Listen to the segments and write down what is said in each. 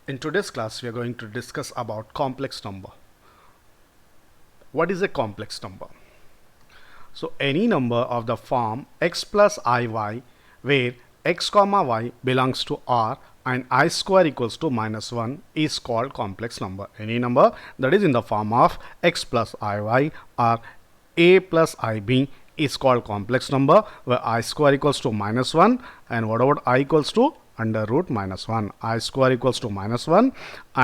In today's class, we are going to discuss about complex number. What is a complex number? So any number of the form x plus iy where x comma y belongs to R and I square equals to -1 is called complex number. Any number that is in the form of x plus iy or a plus ib is called complex number, where I square equals to -1 and what about I equals to under root -1. I square equals to -1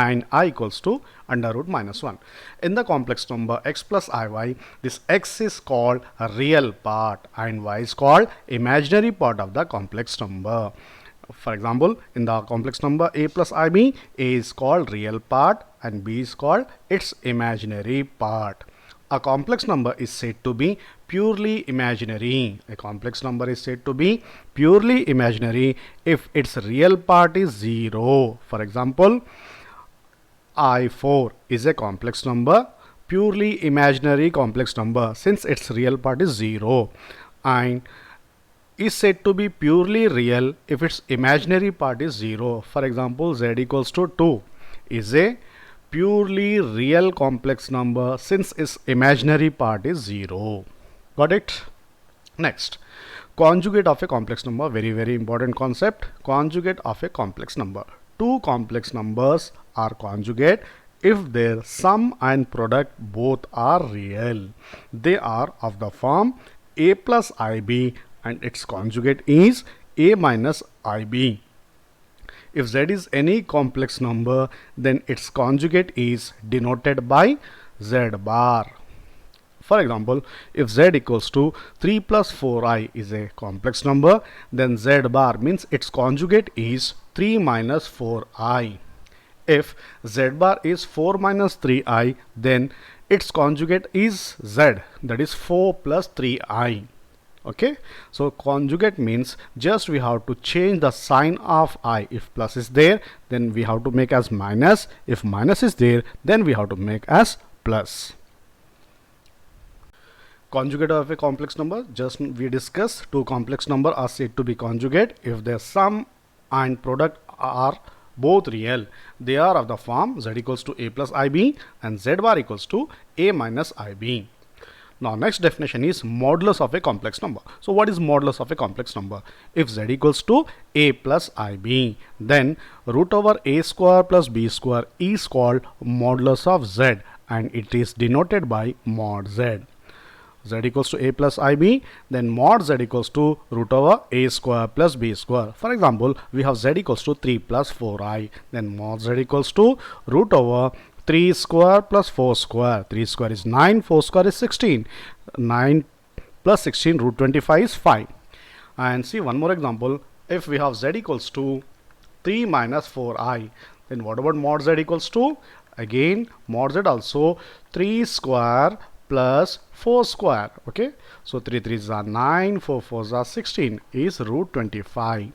and I equals to under root -1. In the complex number x plus iy, this x is called a real part and y is called imaginary part of the complex number. For example, in the complex number a plus ib, a is called real part and b is called its imaginary part. A complex number is said to be purely imaginary. A complex number is said to be purely imaginary if its real part is 0. For example, I4 is a complex number, purely imaginary complex number since its real part is 0, and is said to be purely real if its imaginary part is 0. For example, z equals to 2 is a purely real complex number since its imaginary part is 0. Got it? Next, conjugate of a complex number. Very important concept. Conjugate of a complex number. Two complex numbers are conjugate if their sum and product both are real. They are of the form a plus ib and its conjugate is a minus ib. If z is any complex number, then its conjugate is denoted by z bar. For example, if z equals to 3 plus 4i is a complex number, then z bar means its conjugate is 3 minus 4i. If z bar is 4 minus 3i, then its conjugate is z, that is 4 plus 3i. Okay, so conjugate means just we have to change the sign of I. If plus is there, then we have to make as minus. If minus is there, then we have to make as plus. Conjugate of a complex number, just we discussed, two complex number are said to be conjugate if their sum and product are both real. They are of the form z equals to a plus ib and z bar equals to a minus ib. Now next definition is modulus of a complex number. So what is modulus of a complex number? If z equals to a plus ib, then root over a square plus b square is called modulus of z and it is denoted by mod z. Z equals to a plus ib, then mod z equals to root over a square plus b square. For example, we have z equals to 3 plus 4i, then mod z equals to root over 3 square plus 4 square. 3 square is 9, 4 square is 16. 9 plus 16 root 25 is 5. And see one more example. If we have z equals to 3 minus 4i, then what about mod z equals to? Again, mod z also 3 square plus 4 square. Okay, so 3 3s are 9, 4 4s are 16 is root 25.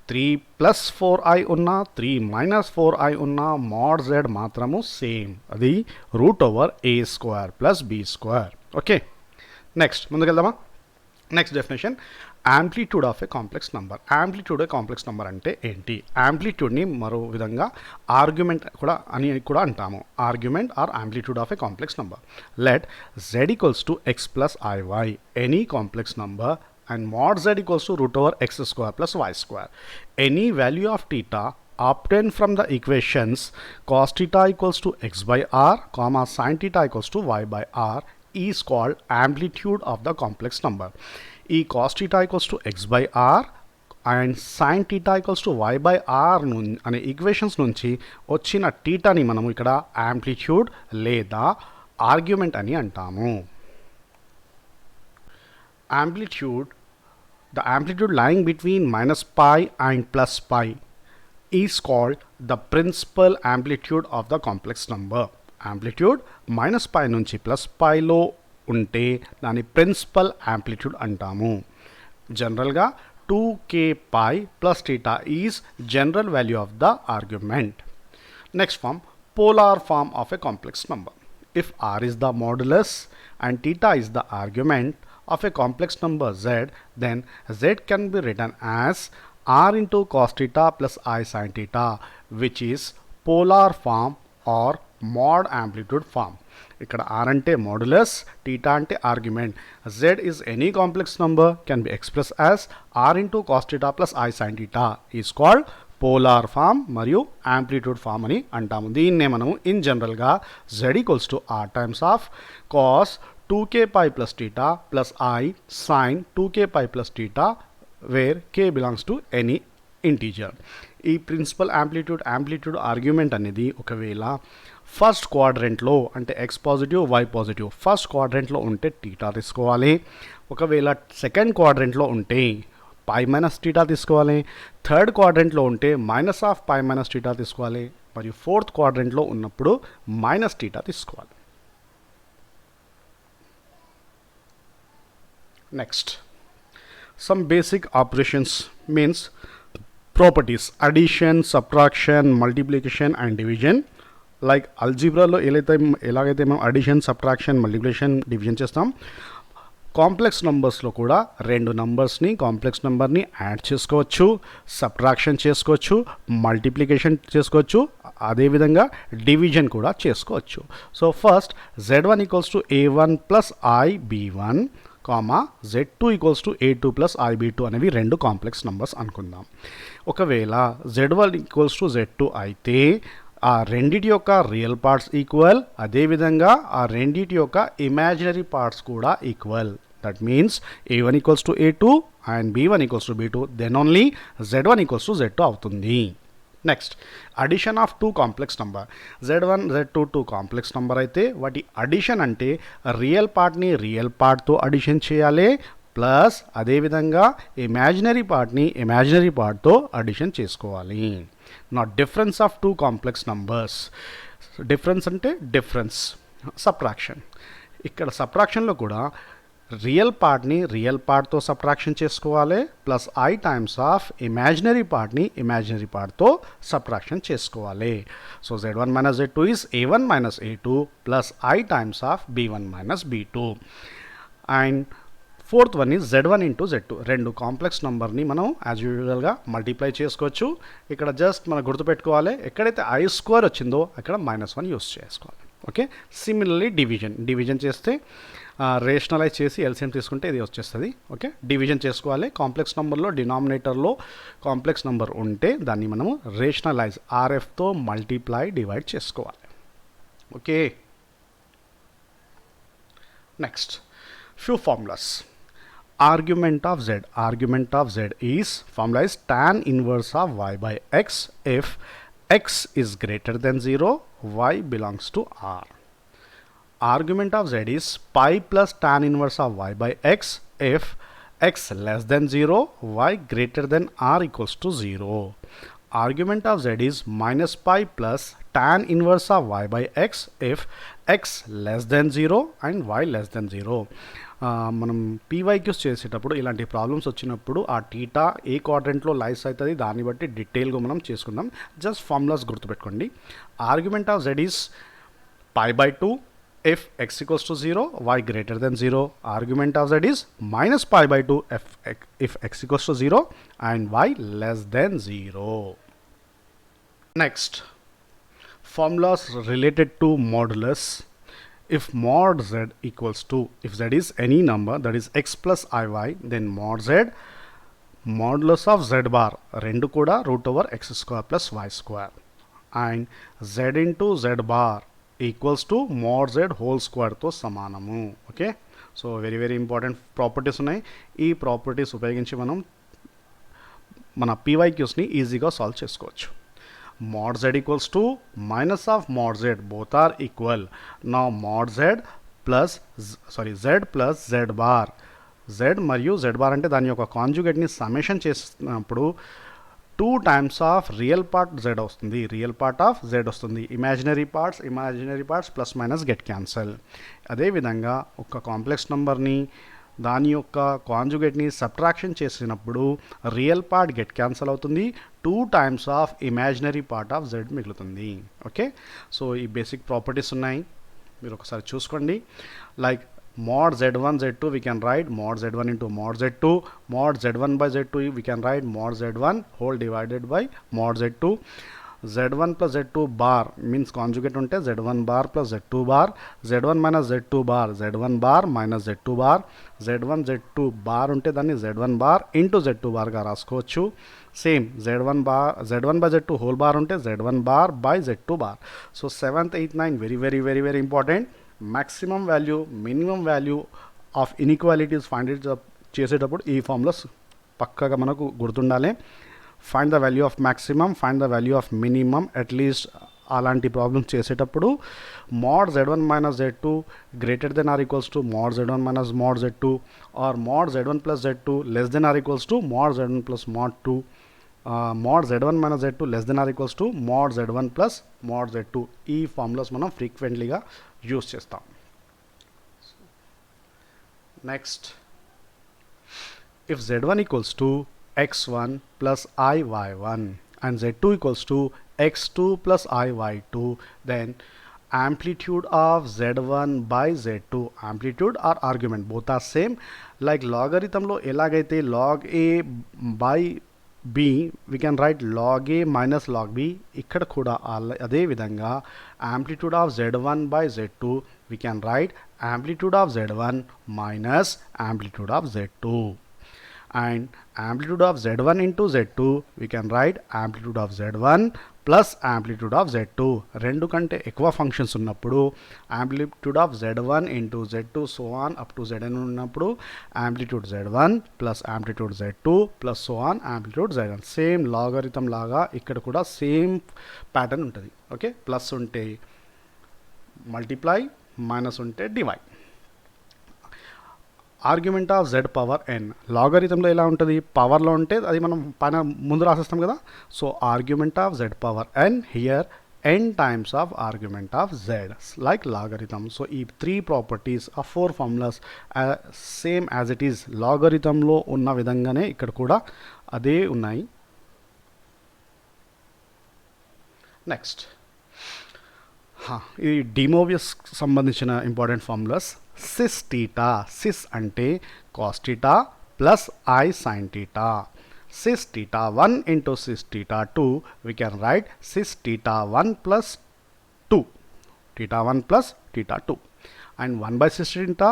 3 plus 4i ఉన్న 3 minus 4i ఉన్న mod z మాత్రము same, అది root over a square plus b square. Okay, next ముందుకెళ్దామా. Next definition, amplitude of a complex number. Amplitude a complex number అంటే ఏంటి? యాంప్లిట్యూడ్ని మరో విధంగా ఆర్గ్యుమెంట్ కూడా అంటాము. Argument or amplitude of a complex number. Let z equals to x plus iy, any complex number, and mod z equals to root over x square plus y square. Any value of theta obtained from the equations cos theta equals to x by r, comma sin theta equals to y by r is called amplitude of the complex number. E cos theta equals to x by r and sin theta equals to y by r అనే equations నుంచి వచ్చిన థీటాని మనము ఇక్కడ amplitude లేదా argument అని అంటాము. Amplitude, the amplitude lying between minus pi and plus pi is called the principal amplitude of the complex number. Amplitude minus pi నుంచి plus pi లో ఉంటే దాని ప్రిన్సిపల్ యాంప్లిట్యూడ్ అంటాము. జనరల్గా 2k pi plus theta is general value of the argument. Next form, polar form of a complex number. If r is the modulus and theta is the argument of a complex number z, then z can be written as r into cos theta plus I sin theta, which is polar form or mod amplitude form. ఇక్కడ r అంటే modulus, theta అంటే argument. Z is any complex number can be expressed as r into cos theta plus I sin theta is called polar form మరియు amplitude form అని అంటాము. దీన్నే మనము in జనరల్గా z equals to r times of cos 2k pi plus theta ప్లస్ I sine 2k pi plus theta where k belongs to any integer. ఈ principal amplitude argument అనేది ఒకవేళ ఫస్ట్ క్వాడ్రెంట్లో అంటే x positive y positive first క్వాడ్రెంట్లో ఉంటే theta తీసుకోవాలి. ఒకవేళ సెకండ్ క్వాడ్రెంట్లో ఉంటే పై మైనస్ టీటా తీసుకోవాలి. థర్డ్ క్వాడ్రెంట్లో ఉంటే minus of pi minus theta తీసుకోవాలి. మరియు ఫోర్త్ క్వాడ్రెంట్లో ఉన్నప్పుడు మైనస్ టీటా తీసుకోవాలి. Next some basic operations means properties addition, subtraction, multiplication and division. Like అల్జీబ్రాలో ఎలాగైతే మేము అడిషన్, సబ్ట్రాక్షన్, మల్టిప్లికేషన్, డివిజన్ చేస్తాం, కాంప్లెక్స్ నంబర్స్లో కూడా రెండు నంబర్స్ని కాంప్లెక్స్ నెంబర్ని యాడ్ చేసుకోవచ్చు, సబ్ట్రాక్షన్ చేసుకోవచ్చు, మల్టిప్లికేషన్ చేసుకోవచ్చు, అదేవిధంగా డివిజన్ కూడా చేసుకోవచ్చు. So first z1 equals to a1 plus IB1 comma z2 equals to a2 plus IB2 అనేవి రెండు కాంప్లెక్స్ నంబర్స్ అనుకుందాం. ఒకవేళ z1 ఈక్వల్స్ టు z2 అయితే ఆ రెండిటి యొక్క రియల్ పార్ట్స్ ఈక్వల్, అదేవిధంగా ఆ రెండిటి యొక్క ఇమాజినరీ పార్ట్స్ కూడా equal. That means a1 equals to a2 and b1 equals to b2, then only z1 equals to z2 అవుతుంది. Next addition of two complex number. z1 z2 two complex number అయితే వాటి అడిషన్ అంటే real పార్ట్ని real పార్ట్తో addition చేయాలి, plus అదేవిధంగా imaginary పార్ట్ని ఇమాజినరీ పార్ట్తో అడిషన్ చేసుకోవాలి. Not difference of two complex numbers. Difference అంటే డిఫరెన్స్. సబ్ట్రాక్షన్, ఇక్కడ సబ్ట్రాక్షన్లో కూడా రియల్ పార్ట్ని రియల్ పార్ట్తో సబ్ట్రాక్షన్ చేసుకోవాలి, plus I times of imaginary పార్ట్ని ఇమాజినరీ పార్ట్తో సబ్ట్రాక్షన్ చేసుకోవాలి. So z1 minus z2 is a1 minus a2 plus I times of b1 minus b2. And fourth one is z1 into z2. రెండు complex నెంబర్ని మనం as యూజువల్గా multiply చేసుకోవచ్చు. ఇక్కడ just మనం గుర్తుపెట్టుకోవాలి, ఎక్కడైతే I² వచ్చిందో అక్కడ -1 యూస్ చేసుకోవాలి. ఓకే. సిమిలర్లీ డివిజన్ చేస్తే రేషనలైజ్ చేసి ఎల్సిఎం తీసుకుంటే ఇది వచ్చేస్తుంది. ఓకే. డివిజన్ చేసుకోవాలి. కాంప్లెక్స్ నెంబర్లో డినామినేటర్లో కాంప్లెక్స్ నెంబర్ ఉంటే దాన్ని మనము రేషనలైజ్ RFతో మల్టిప్లై డివైడ్ చేసుకోవాలి. Okay. Next few formulas. Argument of z is formula is tan inverse of y by x if x is greater than 0, y belongs to R. Argument of z is pi plus tan inverse of y by x if x less than 0, y greater than R equals to 0. Argument of z is minus pi plus tan inverse of y by x if x less than 0 and y less than 0. మనం PYQs చేసేటప్పుడు ఇలాంటి problems వచ్చినప్పుడు ఆ theta ఏ క్వాడ్రెంట్లో లైస్ అవుతుంది దాన్ని బట్టి డీటెయిల్గా మనం చేసుకుందాం. జస్ట్ ఫార్ములాస్ గుర్తుపెట్టుకోండి. Argument of z is pi by 2 if x equals to 0, y greater than 0. Argument of z is minus pi by 2 if x equals to 0 and y less than 0. Next, formulas related to modulus. If mod z equals to, if z is any number that is x plus iy, then mod z modulus of z bar rendu kuda root over x square plus y square, and z into z bar equals to mod z whole square తో సమానము. Okay. So very important properties ఉన్నాయి. ఈ properties ఉపయోగించి మనం మన పీవైక్యూస్ని ఈజీగా solve చేసుకోవచ్చు. mod z equals to minus of mod z, both are equal. Now mod z plus z bar, z మరియు z bar అంటే దాని యొక్క కాంజుగేట్ని సమ్మేషన్ చేసినప్పుడు 2 times of real part z వస్తుంది, రియల్ పార్ట్ ఆఫ్ z వస్తుంది. Imaginary parts plus minus get cancel. అదేవిధంగా ఒక complex నెంబర్ని దాని యొక్క కాంజుగేట్ని సబ్ట్రాక్షన్ చేసినప్పుడు రియల్ పార్ట్ గెట్ క్యాన్సల్ అవుతుంది, 2 times of imaginary part of z మిగులుతుంది. ఓకే. సో ఈ బేసిక్ ప్రాపర్టీస్ ఉన్నాయి, మీరు ఒకసారి చూసుకోండి. Like mod z1 z2 we can write mod z1 into mod z2, mod z1 by z2 we can write mod z1 whole divided by mod z2. z1 plus z2 bar means conjugate unte z1 bar plus z2 bar, z1 minus z2 bar z1 bar minus z2 bar, z1 z2 bar unte danni z1 bar into z2 bar ga raskochu. Same z1 bar z1 by z2 whole bar unte z1 bar by z2 bar. So 7th 8th 9 very important. Maximum value minimum value of inequalities find it చేసేటప్పుడు ఈ formulas పక్కగా మనకు గుర్తుండాలి. Find the value of maximum, find the value of minimum. At least అలాంటి problems చేసేటప్పుడు mod z1 minus z2 greater than or equals to mod z1 minus mod z2 or mod z1 plus z2 less than or equals to mod z1 plus mod 2, mod z1 minus z2 less than or equals to mod z1 plus mod z2. ఈ formulas మనం ఫ్రీక్వెంట్లీగా use చేస్తాం. Next, if z1 equals to x1 plus iy1 and z2 equals to x2 plus iy2, then amplitude of z1 by z2, amplitude or argument both are same. Like logarithm lo elagaithe log a by b we can write log a minus log b, ikkada kuda ade vidhanga amplitude of z1 by z2 we can write amplitude of z1 minus amplitude of z2, and amplitude of z1 into z2 we can write amplitude of z1 plus amplitude of z2. రెండు కంటే ఎక్కువ functions ఉన్నప్పుడు amplitude of z1 into z2 so on up to zn ఉన్నప్పుడు amplitude z1 plus amplitude z2 plus so on amplitude zn. Same logarithm లాగా ఇక్కడ కూడా same pattern ఉంటుంది. Okay, plus ఉంటే మల్టిప్లై, మైనస్ ఉంటే divide. Argument of z power n లాగరిథంలో ఎలా ఉంటుంది, పవర్లో ఉంటే అది మనం పైన ముందు రాసేస్తాం కదా. So argument of z power n here n times of argument of z like logarithm. So ఈ 3 ప్రాపర్టీస్ ఆ 4 formulas same as it is లాగరిథంలో ఉన్న విధంగానే ఇక్కడ కూడా అదే ఉన్నాయి. నెక్స్ట్, ఇది డిమోవియస్ సంబంధించిన important formulas. Cis theta, cis అంటే cos theta plus i sine theta. Cis theta 1 into cis theta 2 we can write cis theta 1 plus 2, theta 1 plus theta 2, and 1 by cis theta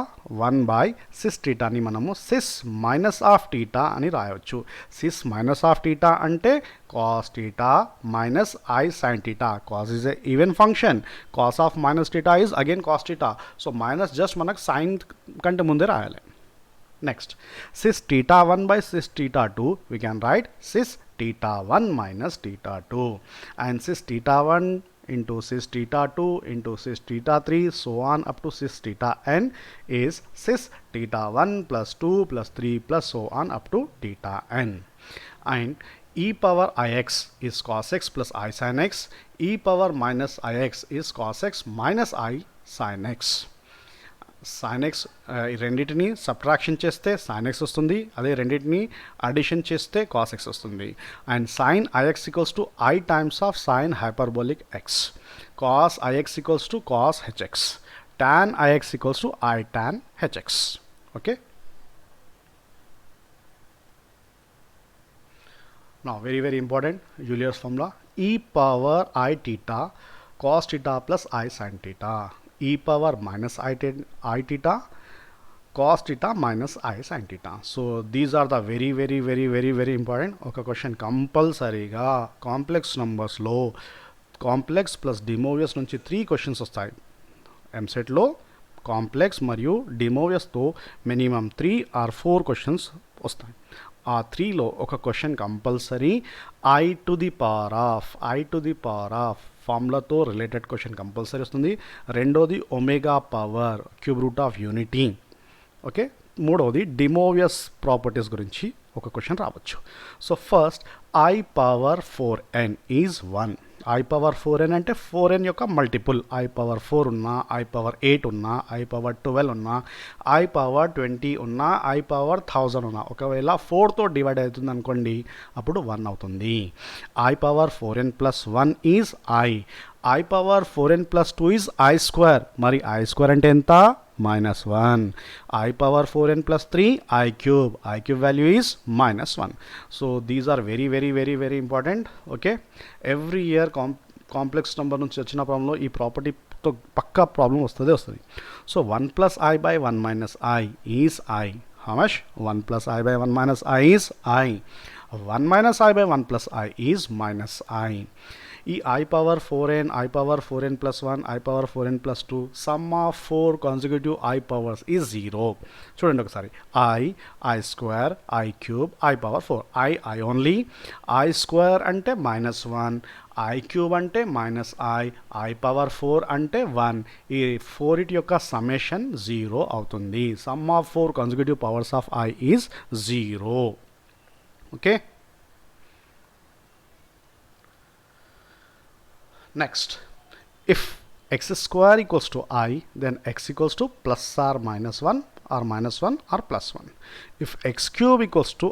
1 by cis టీటాని మనము cis minus of theta అని రాయవచ్చు. Cis minus of theta అంటే cos theta minus i sine theta. Cos is a even function, cos of minus theta is again cos theta. So minus just మనకు sine కంటే ముందే రాయాలి. Next, cis theta 1 by cis theta 2 we can write cis theta 1 minus theta 2, and cis theta 1 into cis theta 2 into cis theta 3 so on up to cis theta n is cis theta 1 plus 2 plus 3 plus so on up to theta n. And e power ix is cos x plus I sin x, e power minus ix is cos x minus I sin x. sin x ఈ రెండింటిని subtraction చేస్తే sin x వస్తుంది, అదే రెండింటిని addition చేస్తే cos x వస్తుంది. And sin ix equals to I times of sin hyperbolic x, cos ix equals to cos hx, tan ix equals to I tan hx. Okay, now very important Euler's formula, e power I theta cos theta plus I sin theta, e power minus I theta cos theta minus I sin theta. So these are the very important. ఒక question కంపల్సరీగా complex నెంబర్స్లో complex plus డిమోవియస్ నుంచి 3 questions వస్తాయి ఎంసెట్లో. Complex మరియు డిమోవియస్తో minimum 3 or 4 questions వస్తాయి. ఆ 3లో ఒక question compulsory I to the power of ఫార్ములాతో రిలేటెడ్ క్వశ్చన్ కంపల్సరీ వస్తుంది. రెండోది omega power cube root of unity. Okay, మూడవది డిమోవియస్ ప్రాపర్టీస్ గురించి ఒక క్వశ్చన్ రావచ్చు. So first I power 4n is 1. I power 4n అంటే 4n యొక్క మల్టిపుల్. I పవర్ 4 ఉన్నా, I పవర్ 8 ఉన్నా, I పవర్ 12 ఉన్నా, I పవర్ 20 ఉన్నా, I పవర్ 1000 ఉన్నా, ఒకవేళ 4తో డివైడ్ అవుతుంది అనుకోండి అప్పుడు 1 అవుతుంది. I power 4n plus 1 is I power 4n plus 2 is I square. మరి I స్క్వేర్ అంటే ఎంత? minus 1. I power 4n plus 3 I cube. I cube value is minus 1. So these are very important. Okay, every year complex number నుంచి వచ్చిన ప్రాబ్లంలో ఈ ప్రాపర్టీతో పక్కా problem వస్తుంది. So 1 plus I by 1 minus I is I. How much? 1 plus I by 1 minus I is I. 1 minus I by 1 plus I is minus I. ఈ I power 4n, I power 4n plus 1, I power 4n plus 2, sum of 4 consecutive I powers is 0. చూడండి ఒకసారి, I square, I cube, I power 4. I only, I square అంటే minus 1, I cube అంటే minus I power 4 అంటే 1. ఈ 4 యొక్క summation 0 అవుతుంది. Some of 4 consecutive powers of I is 0. Okay. Next, if x square equals to I, then x equals to plus or minus 1 or minus 1 or plus 1. If x cube equals to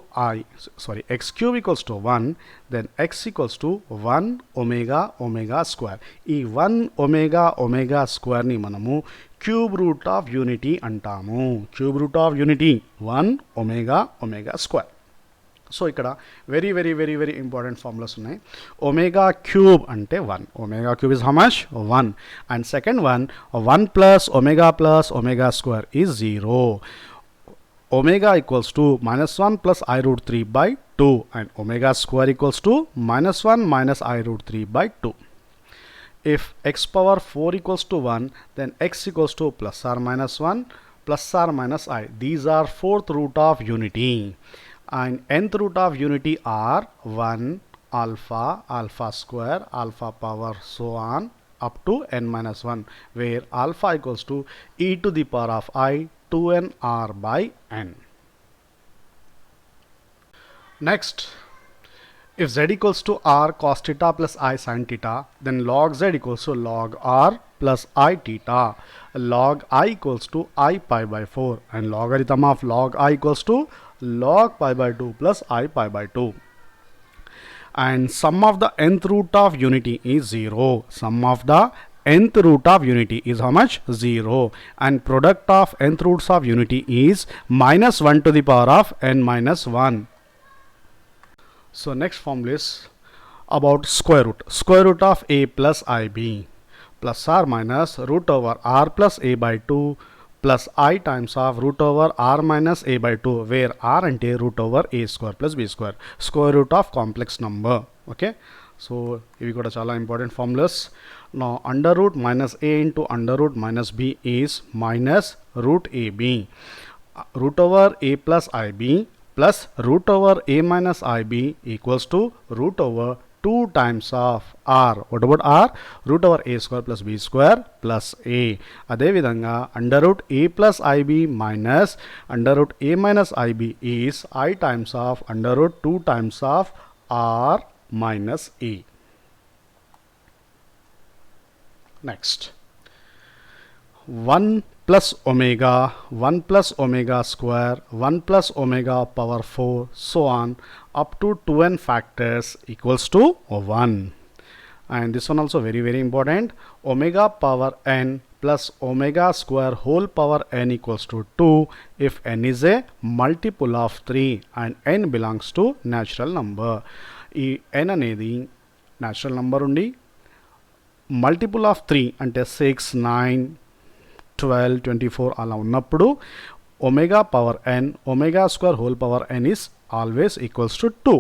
x cube equals to 1, then x equals to 1 omega square. ఈ 1 omega square ని మనము cube root of unity అంటాము. Cube root of unity 1 omega square. So ఇక్కడ very important formulas ఉన్నాయి. Omega cube అంటే 1. Omega cube is how much? 1. And second one 1 plus omega square is 0. Omega equals to minus 1 plus I root 3 by 2, and omega square equals to minus 1 minus I root 3 by 2. If x power 4 equals to 1, then x equals to plus or minus 1 plus or minus I. These are fourth root of unity. And nth root of unity are 1, alpha square, alpha power, so on up to n minus 1, where alpha equals to e to the power of I 2n r by n. Next, if z equals to r cos theta plus I sin theta, then log z equals to log r plus I theta. Log I equals to I pi by 4, and logarithm of log I equals to log pi by 2 plus I pi by 2. And sum of the nth root of unity is 0. Sum of the nth root of unity is how much? 0. And product of nth roots of unity is minus 1 to the power of n minus 1. So next formula is about square root. Square root of a plus ib plus or minus root over r plus a by 2 plus I times of root over r minus a by 2, where r ante root over a square plus b square. Square root of complex number. Okay. So ivi kuda chala important formulas. Now under root minus a into under root minus b is minus root ab. Root over a plus ib plus root over a minus ib equals to root over 2 times of r. What about r? Root over a square plus b square plus a. అదే విధంగా under root a plus ib minus under root a minus ib is I times of under root 2 times of r minus a. Next, 1 plus omega square, 1 plus omega power 4, so on up to 2n factors equals to 1. And this one also very important. Omega power n plus omega square whole power n equals to 2 if n is a multiple of 3 and n belongs to natural number. ఈ n అనేది natural number ఉండి multiple of 3 అంటే 6, 9, 12, 24 అలా ఉన్నప్పుడు omega power n, omega square whole power n is always equals to 2.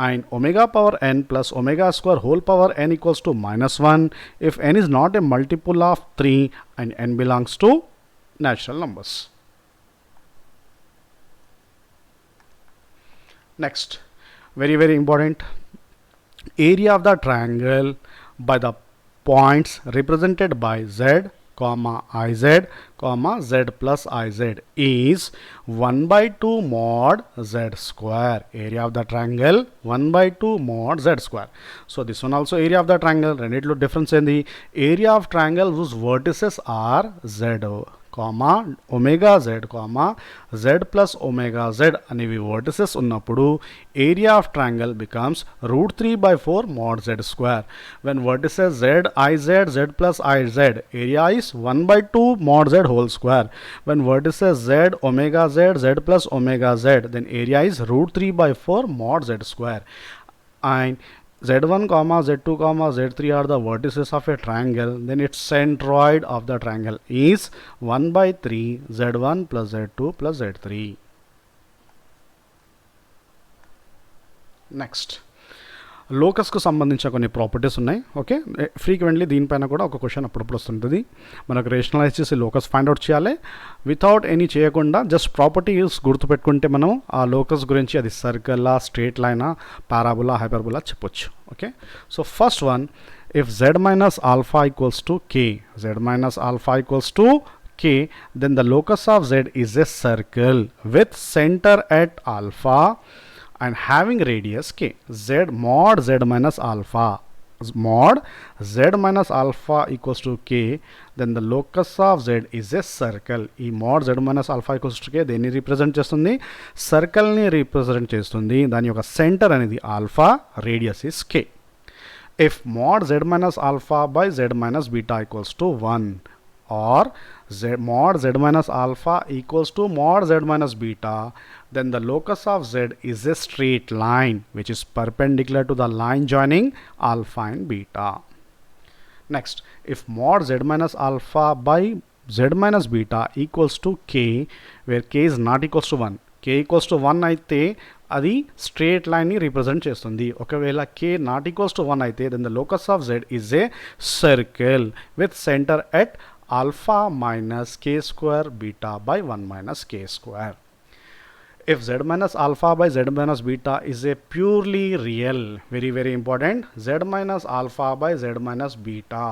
And omega power n plus omega square whole power n equals to minus 1 if n is not a multiple of 3 and n belongs to natural numbers. Next, very important, area of the triangle by the points represented by z comma iz comma z plus iz is 1 by 2 mod z square. Area of the triangle 1 by 2 mod z square. So this one also area of the triangle. Rendiట్లో difference ఏంది? Area of triangle whose vertices are z comma omega Z comma Z plus omega Z అనేవి vertices ఉన్నప్పుడు area of triangle becomes √3/4 mod z square. When vertices z, iz, z plus iz, area is 1/2 mod z whole square. When vertices z, omega z, z plus omega z, then area is √3/4 mod z square. And z1 comma z2 comma z3 are the vertices of a triangle, then its centroid of the triangle is 1/3 z1 plus z2 plus z3. Next లోకస్కు సంబంధించిన కొన్ని properties ఉన్నాయి. Okay, frequently దీనిపైన కూడా ఒక question అప్పుడప్పుడు వస్తుంటుంది. మనకు రేషనలైజ్ చేసి లోకస్ ఫైండ్ అవుట్ చేయాలి. వితౌట్ ఎనీ చేయకుండా జస్ట్ ప్రాపర్టీస్ గుర్తుపెట్టుకుంటే మనం ఆ లోకస్ గురించి అది సర్కిలా, స్ట్రేట్ లైనా, పారాబోలా, హైపర్బోలా చెప్పొచ్చు. Okay, so first one, if z minus alpha equals to k, z minus alpha equals to k, then the locus of z is a circle with center at alpha and having radius k. Z mod z minus alpha, mod z minus alpha equals to k, then the locus of z is a circle. ఈ mod z minus alpha equals to k దేన్ని represent చేస్తుంది? సర్కిల్ని represent చేస్తుంది. దాని యొక్క centre అనేది alpha, radius is k. If mod z minus alpha by z minus beta equals to 1, or mod z minus alpha equals to mod z minus beta, then the locus of z is a straight line which is perpendicular to the line joining alpha and beta. Next, if mod z minus alpha by z minus beta equals to k, where k is not equals to 1, k equals to 1 అయితే అది straight లైన్ని represent చేస్తుంది. ఒకవేళ k not equals to 1 అయితే then the locus of z is a circle with centre at alpha minus k square beta by 1 minus k square. If z minus alpha by z minus beta is a purely real, very important, z minus alpha by z minus beta,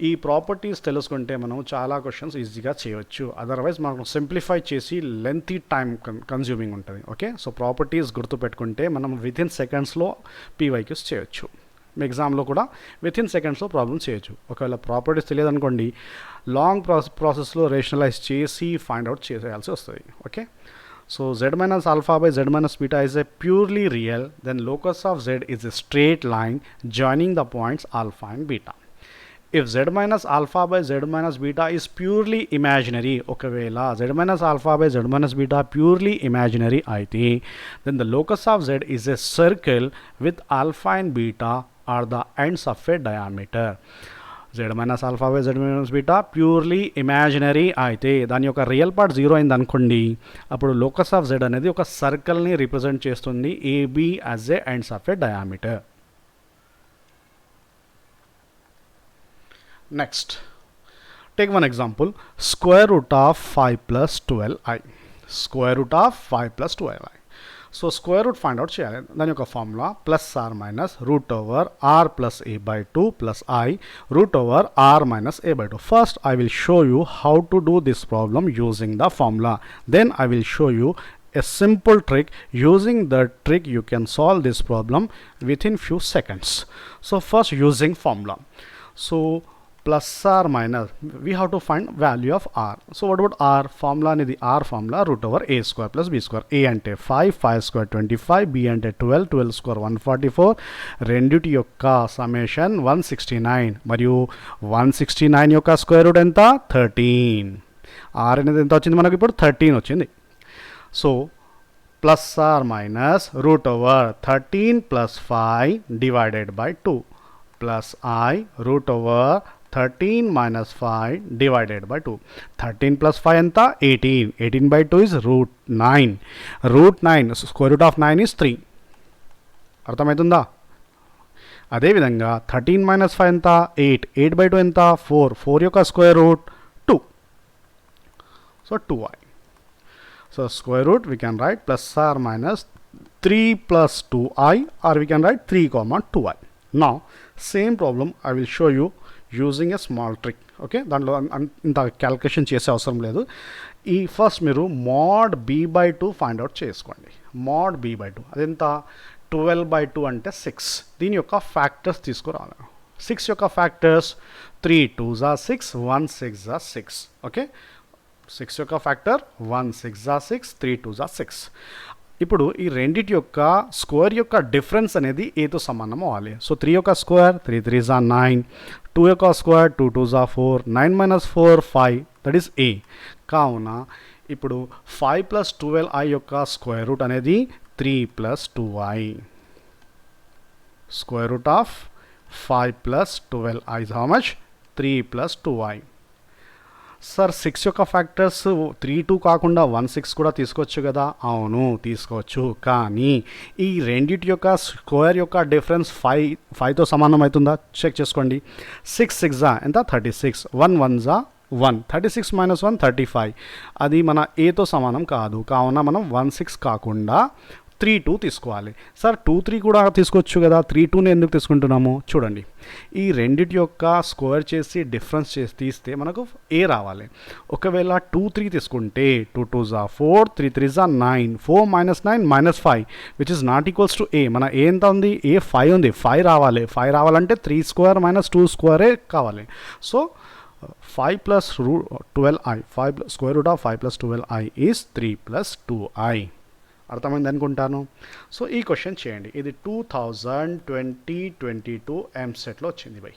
ఈ properties తెలుసుకుంటే మనం చాలా questions ఈజీగా చేయవచ్చు. Otherwise మనం simplify చేసి lengthy time consuming ఉంటుంది. Okay, so properties గుర్తుపెట్టుకుంటే మనం వితిన్ సెకండ్స్లో పీవైక్యూస్ చేయొచ్చు. మీ ఎగ్జామ్లో కూడా వితిన్ సెకండ్స్లో ప్రాబ్లమ్స్ చేయొచ్చు. ఒకవేళ ప్రాపర్టీస్ తెలియదనుకోండి, లాంగ్ ప్రాసెస్లో రేషనలైజ్ చేసి ఫైండ్ అవుట్ చేయాల్సి వస్తుంది. Okay, so z minus alpha by z minus beta is a purely real, then locus of z is a straight line joining the points alpha and beta. If z minus alpha by z minus beta is purely imaginary, ఒకవేళ z minus alpha by z minus beta purely imaginary అయితే then the locus of z is a circle with alpha and beta are the ends of a diameter. z minus alpha by z minus beta purely imaginary అయితే దాని యొక్క real part 0 అయింది అనుకోండి, అప్పుడు locus of z అనేది ఒక సర్కిల్ని represent చేస్తుంది, AB as a ends of a diameter. Next, take one example, square root of 5 plus 12i. Square root of 5 plus 12i. So square root find out చేయాలి. దాని యొక్క formula plus or minus root over r plus a by 2 plus i root over r minus a by 2. First I will show you how to do this problem using the formula. Then I will show you a simple trick. Using the trick you can solve this problem within few seconds. So first using formula. So plus or minus, we have to find value of r. So what about r? Formula అనేది r formula root over a square plus b square. a అంటే 5, 5 square 25, b అంటే 12, 12 square 144, రెండిటి యొక్క summation 169 మరియు 169 యొక్క square root ఎంత 13. r అనేది ఎంత వచ్చింది మనకి ఇప్పుడు 13 వచ్చింది. So plus or minus root over 13 plus 5 divided by 2 plus i root over 13 minus 5 divided by 2. 13 plus 5 ఎంత 18. 18 by 2 is root 9. Root 9 square root of 9 is 3. అర్థమవుతుందా? అదేవిధంగా 13 minus 5 ఎంత 8. 8 by 2 ఎంత 4. 4 యొక్క square root 2. So 2i. So square root we can write plus or minus 3 plus 2i, or we can write 3 comma 2i. Now same problem I will show you using a small trick. Okay, దాంట్లో ఇంత calculation చేసే అవసరం లేదు. ఈ first మీరు mod b by 2 find out చేసుకోండి. mod b by 2 అదెంత 12 by 2 అంటే 6. దీని యొక్క ఫ్యాక్టర్స్ తీసుకురావాలి. 6 యొక్క factors 3 2s are 6, 1 6 are 6. Okay, 6 యొక్క ఫ్యాక్టర్ 1 6 జా 6 3 2 జా 6. ఇప్పుడు ఈ రెండిటి యొక్క స్క్వేర్ యొక్క డిఫరెన్స్ అనేది ఏతో సమానం అవ్వాలి. సో 3 యొక్క స్క్వేర్ 3 3 జా 9, 2 యొక్క స్క్వేర్ 2 2 జా 4, 9 మైనస్ 4 5, దట్ ఈస్ ఏ. కావున ఇప్పుడు 5 ప్లస్ 12i యొక్క స్క్వేర్ రూట్ అనేది 3 plus 2i. Square root of 5 plus 12i is how much? 3 plus 2i. Sir 6 యొక్క ఫ్యాక్టర్స్ 3 2 కాకుండా 1 6 కూడా తీసుకోవచ్చు కదా. అవును తీసుకోవచ్చు, కానీ ఈ రెండిటి యొక్క స్క్వేర్ యొక్క డిఫరెన్స్ 5తో సమానం అవుతుందా చెక్ చేసుకోండి. 6 6 జా ఎంత 36, 1 1 జా 1, 36 మైనస్ 1 35. అది మన ఏతో సమానం కాదు, కావున మనం 1 6 కాకుండా 3 2 తీసుకోవాలి. సార్ 2 3 కూడా తీసుకోవచ్చు కదా, 3 2ని ఎందుకు తీసుకుంటున్నాము చూడండి. ఈ రెండిటి యొక్క స్క్వేర్ చేసి డిఫరెన్స్ చేసి తీస్తే మనకు ఏ రావాలి. ఒకవేళ 2 3 తీసుకుంటే 2 2 జా 4, 3 3 జా 9, 4 minus 9 minus 5 which is not equals to a. మన ఏ ఎంత ఉంది, ఏ 5 ఉంది, 5 రావాలి. 5 రావాలంటే 3 స్క్వేర్ మైనస్ 2 స్క్వేరే కావాలి. So 5 plus 12i, 5 square root of 5 plus 12i is 3 plus 2i. అర్థమైంది అనుకుంటాను. సో ఈ క్వశ్చన్ చేయండి. ఇది 2022 ఎంసెట్లో వచ్చింది బై.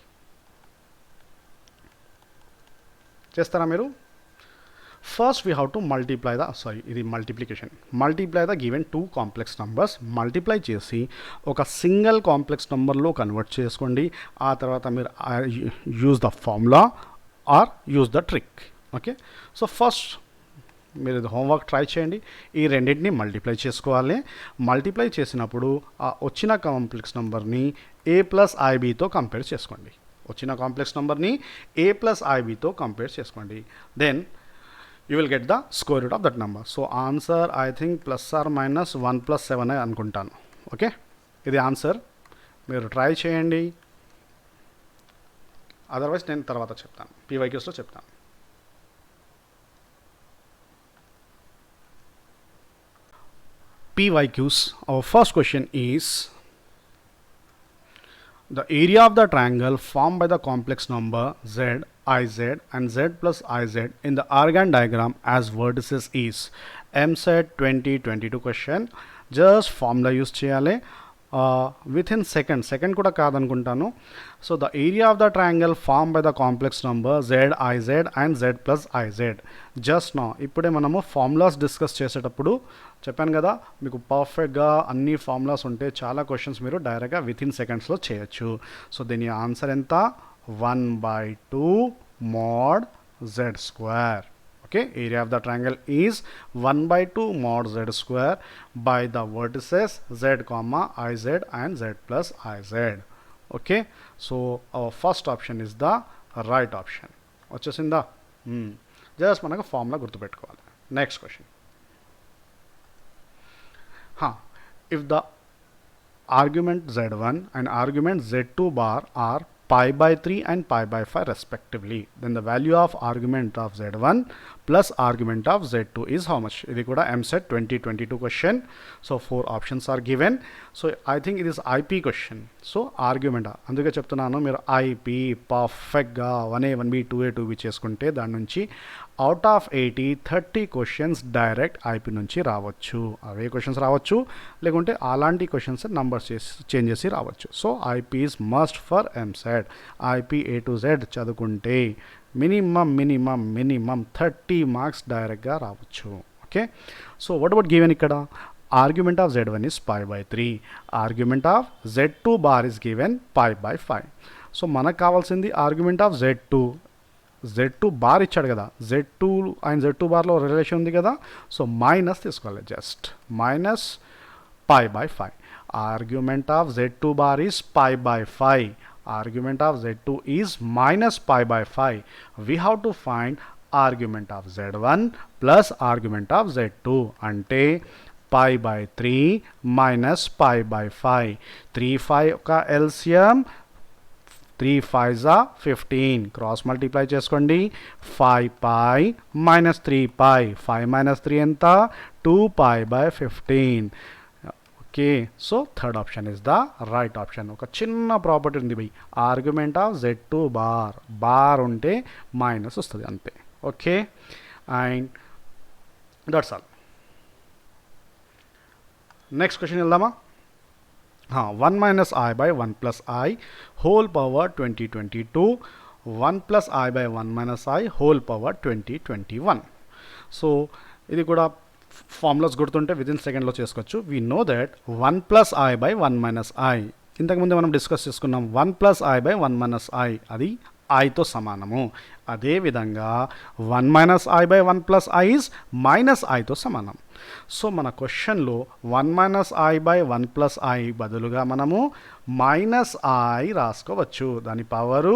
చేస్తారా మీరు? First we have to multiply ఇది multiplication. Multiply the given 2 complex numbers. Multiply చేసి ఒక సింగిల్ కాంప్లెక్స్ నెంబర్లో కన్వర్ట్ చేసుకోండి. ఆ తర్వాత మీరు use the formula or use the trick. Okay, so first మీరు ఇది హోంవర్క్ ట్రై చేయండి. ఈ రెండింటిని మల్టిప్లై చేసుకోవాలి. మల్టిప్లై చేసినప్పుడు ఆ వచ్చిన కాంప్లెక్స్ నెంబర్ని ఏ ప్లస్ ఐబీతో కంపేర్ చేసుకోండి. వచ్చిన కాంప్లెక్స్ నెంబర్ని ఏ ప్లస్ ఐబీతో కంపేర్ చేసుకోండి. Then you will get the square root of that number. So answer I think plus or minus 1 + 7 అనుకుంటాను. ఓకే, ఇది ఆన్సర్. మీరు ట్రై చేయండి, అదర్వైజ్ నేను తర్వాత చెప్తాను, పీవైక్యూస్లో చెప్తాను. PYQs, our first question is the area of the triangle formed by the complex number z, iz and z plus iz in the argand diagram as vertices is. Eamcet 2022 question. Just formula use cheyale. Within second కూడా కాదనుకుంటాను. So the area of the triangle form by the complex number z iz and z plus iz. Just నా ఇప్పుడే మనము formulas discuss చేసేటప్పుడు చెప్పాను కదా, మీకు పర్ఫెక్ట్గా అన్ని ఫార్ములాస్ ఉంటే చాలా క్వశ్చన్స్ మీరు డైరెక్ట్గా వితిన్ సెకండ్స్లో చేయొచ్చు. సో దీని ఆన్సర్ ఎంత, 1/2 mod z square. Okay, area of the triangle is 1/2 mod z square by the vertices z comma iz and z plus iz. Okay, so our first option is the right option. వచ్చేసిందా? Just మనకు formula గుర్తుపెట్టుకోవాలి. Next question. If the argument z1 and argument z2 bar are pi/3 and pi/5 respectively, then the value of argument of z1 plus argument of z2 is how much? ఇది కూడా Eamcet 2022 question. So 4 options are given. So I think it is IP question. So argument అందుకే చెప్తున్నాను, మీరు IP పర్ఫెక్ట్గా 1A 1B 2A 2B చేసుకుంటే దాని నుంచి out of 80 30 questions direct IP నుంచి రావచ్చు. అవే క్వశ్చన్స్ రావచ్చు, లేకుంటే అలాంటి క్వశ్చన్స్ నంబర్స్ చేంజ్ చేసి రావచ్చు. So IP is must for EAMCET. IP A to Z చదువుకుంటే మినిమం 30 మార్క్స్ డైరెక్ట్గా రావచ్చు. Okay, so what about given ఇక్కడ? Argument of z1 is pi/3. Argument of z2 bar is given pi/5. సో మనకు కావాల్సింది argument of z2 bar ఇచ్చాడు కదా, z2 and z2 బార్లో రిలేషన్ ఉంది కదా, సో మైనస్ తీసుకోవాలి. Just minus pi/5. Argument of z2 bar is pi/5. Argument of z2 is minus pi/5. We have to find argument of z1 plus argument of z2 అంటే pi/3 minus pi/5. 3 5 का LCM 3 5 15. Cross multiply చేసుకోండి. 5 pi minus 3 pi. 5 minus 3 ఎంత? 2 pi/15. Okay, so third option is the right option. ఒక చిన్న property ఉంది by, argument of z2 bar ఉంటే minus వస్తుంది అంతే. Okay, and that's all. Next question వెళ్దామా? 1 minus I by 1 plus I whole power 2022, 1 plus I by 1 minus I whole power 2021. So ఇది కూడా formulas గుర్తుంటే విదిన్ సెకండ్లో చేసుకోవచ్చు. We know that 1 plus i by 1 minus i, ఇంతకుముందు మనం discuss చేసుకున్నాం. 1 plus i by 1 minus i, అది ఐతో సమానము. అదేవిధంగా 1 minus i by 1 plus i is minus ఐతో సమానం. సో మన క్వశ్చన్లో 1 minus i by 1 plus i బదులుగా మనము మైనస్ ఐ రాసుకోవచ్చు. దాని power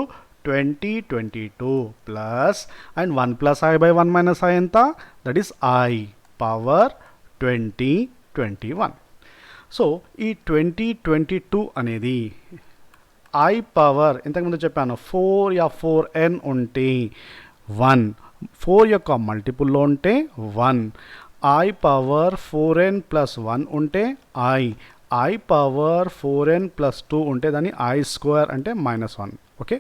2022 plus and 1 plus i by 1 minus I ఎంత? That is I power 2021. So ఈ 2022 అనేది ఐ పవర్ ఇంతకుముందు చెప్పాను 4n ఉంటే 1, 4 యొక్క మల్టిపుల్లో ఉంటే 1, ఐ పవర్ 4n ప్లస్ 1 ఉంటే ఐ పవర్ 4n ప్లస్ 2 ఉంటే దాన్ని ఐ స్క్వేర్ అంటే -1. ఓకే,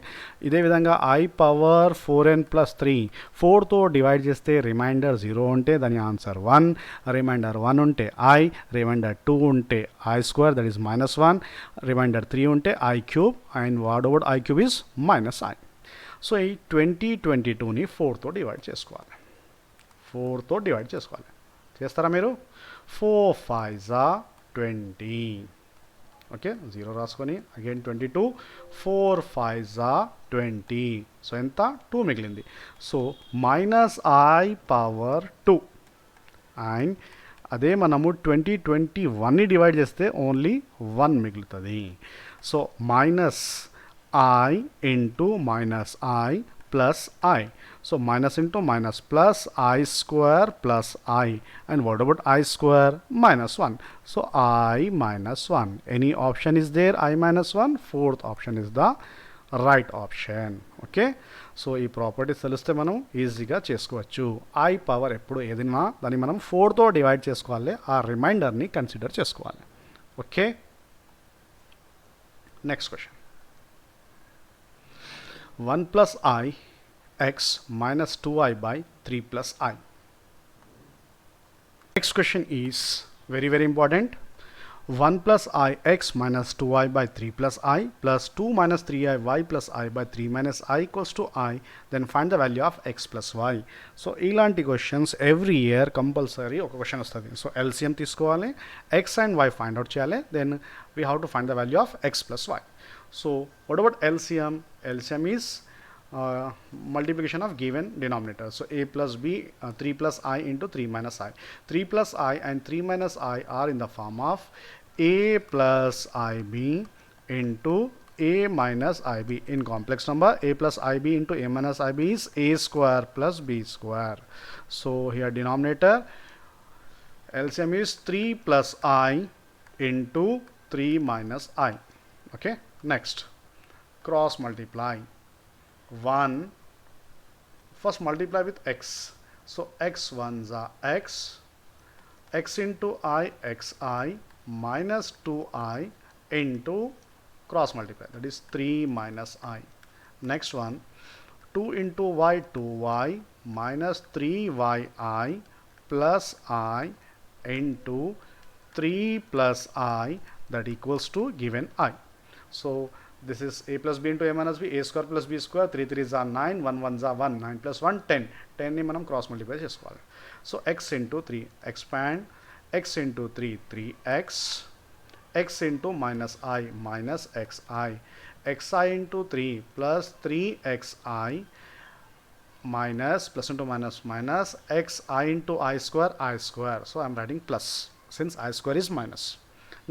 ఇదే విధంగా ఐ పవర్ 4n ప్లస్ 3 4తో డివైడ్ చేస్తే రిమైండర్ 0 ఉంటే దాని ఆన్సర్ 1, రిమైండర్ 1 ఉంటే ఐ, రిమైండర్ 2 ఉంటే i square that is -1, remainder 3 ఉంటే i cube, and whatever i cube is -i. So ఈ 2022ని 4తో డివైడ్ చేసుకోవాలి. 4తో డివైడ్ చేసుకోవాలి. చేస్తారా మీరు? 4 5s are 20. ఓకే, 0 రాసుకొని అగైన్ 22, 4 5s are 20. సో ఎంత? 2 మిగిలింది. So minus i power 2. And అదే మనము 2021ని డివైడ్ చేస్తే ఓన్లీ 1 మిగులుతుంది. So minus i into minus i plus i. So minus into minus plus i square plus i, and what about i square? -1. So i -1. Any option is there i -1? Fourth option is the right option. Okay, so ఈ properties తెలిస్తే మనం ఈజీగా చేసుకోవచ్చు. I power ఎప్పుడు ఏదైనా దాన్ని మనం 4తో divide చేసుకోవాలి, ఆ రిమైండర్ని కన్సిడర్ చేసుకోవాలి. Okay, next question. 1 plus I x minus 2i by 3 plus I. Next question is very important. 1 plus I x minus 2i by 3 plus I plus 2 minus 3i y plus I by 3 minus I equals to I. Then find the value of x plus y. So ఇలాంటి questions every year compulsory ఒక question వస్తుంది. So LCM తీసుకోవాలి, x and y find out చేయాలి, then we have to find the value of x plus y. So what about LCM? LCM is multiplication of given denominator. So a plus b, 3 plus I into 3 minus I. 3 plus I and 3 minus I are in the form of a plus ib into a minus ib. In complex number, a plus ib into a minus ib is a square plus b square. So here denominator LCM is 3 plus I into 3 minus I. Okay, next cross multiply. 1, first multiply with x. So x ones are x into I xi minus 2i into cross multiply, that is 3 minus I. Next one, 2 into y 2y minus 3yi plus I into 3 plus I, that equals to given I. So this is a plus b into a minus b, a square plus b square, 3 3s are 9, 1 1s are 1, 9 plus 1 10. 10ని మనం cross multiply చేసుకోవాలి. So x into 3, expand x into 3 3x, x into minus I minus xi, xi into 3 plus 3xi minus plus into minus minus xi into I square. So I am writing plus since I square is minus.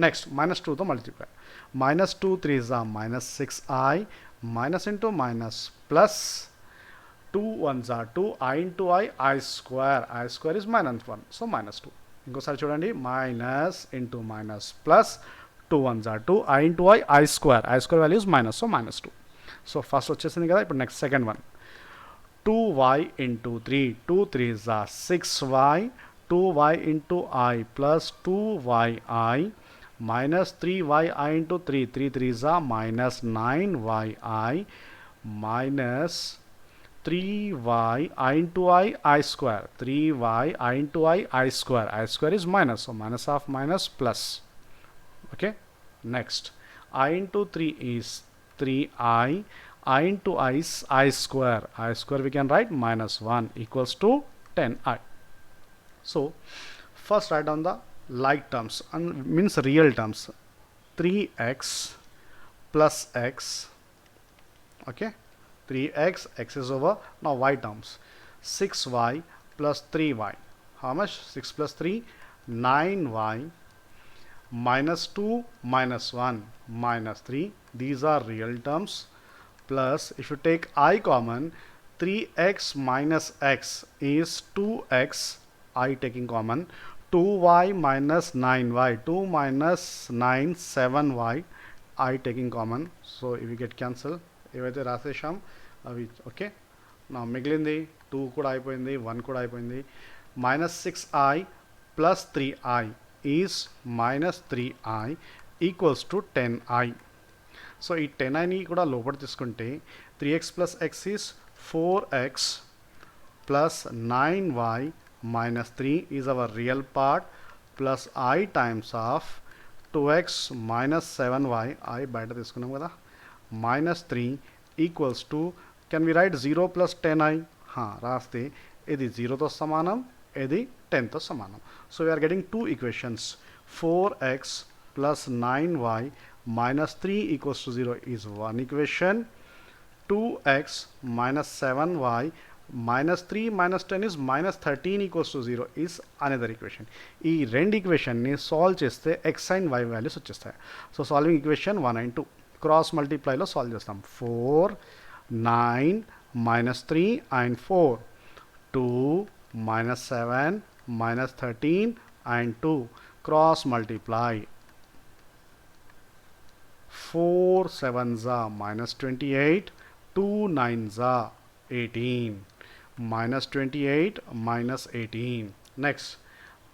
Next minus 2 తో multiply. Minus 2 3s are minus 6i, minus into minus plus 2 1s are 2, I into I square is -1, so -2. ఇంకోసారి చూడండి, minus into minus plus 2 1s are 2, I into I square value is minus, so -2. So first వచ్చేసింది కదా. ఇప్పుడు next second one, 2y into 3, 2 3s are 6y, 2y into I plus 2yi minus 3yi into 3, 3 3s are minus 9yi minus 3y I into I square. 3y I into I square. I square is minus, so minus of minus plus. Okay, next I into 3 is 3i. I into I is I square. I square we can write minus 1 equals to 10i. So first write down the like terms and means real terms. 3x plus x. Okay, 3x, x is over. Now y terms, 6y plus 3y. How much? 6 plus 3, 9y minus 2 minus 1 minus 3. These are real terms. Plus, if you take I common, 3x minus x is 2x, I taking common, 2y minus 9y, 2 minus 9, 7y, I taking common. So if you get cancel, ఏవైతే రాసేసాం అవి okay. నా మిగిలింది 2 కూడా అయిపోయింది, 1 కూడా అయిపోయింది. Minus 6i plus 3i is minus 3i equals to 10i. So ఈ 10iని కూడా లోపల తీసుకుంటే 3x plus x is 4x plus 9y minus 3 is our real part plus I times of 2x minus 7y, I బయట తీసుకున్నాం కదా, minus 3 equals to, can we write 0 plus 10i? రాస్తే ఇది 0తో సమానం, ఇది 10తో సమానం. So we are getting two equations. 4x plus 9y minus 3 equals to 0 is one equation. 2x minus 7y minus 3 minus 10 is minus 13 equals to 0 is another equation. ఈ రెండు ఈక్వేషన్ని solve చేస్తే x and y values వచ్చేస్తాయి. So solving equation 1 and 2 cross మల్టిప్లైలో solve చేస్తాం. 4 9 minus 3 and 4 2 minus 7 minus 13 and 2 cross multiply. 4 7s are minus 28, 2 9s are 18, minus 28 minus 18. Next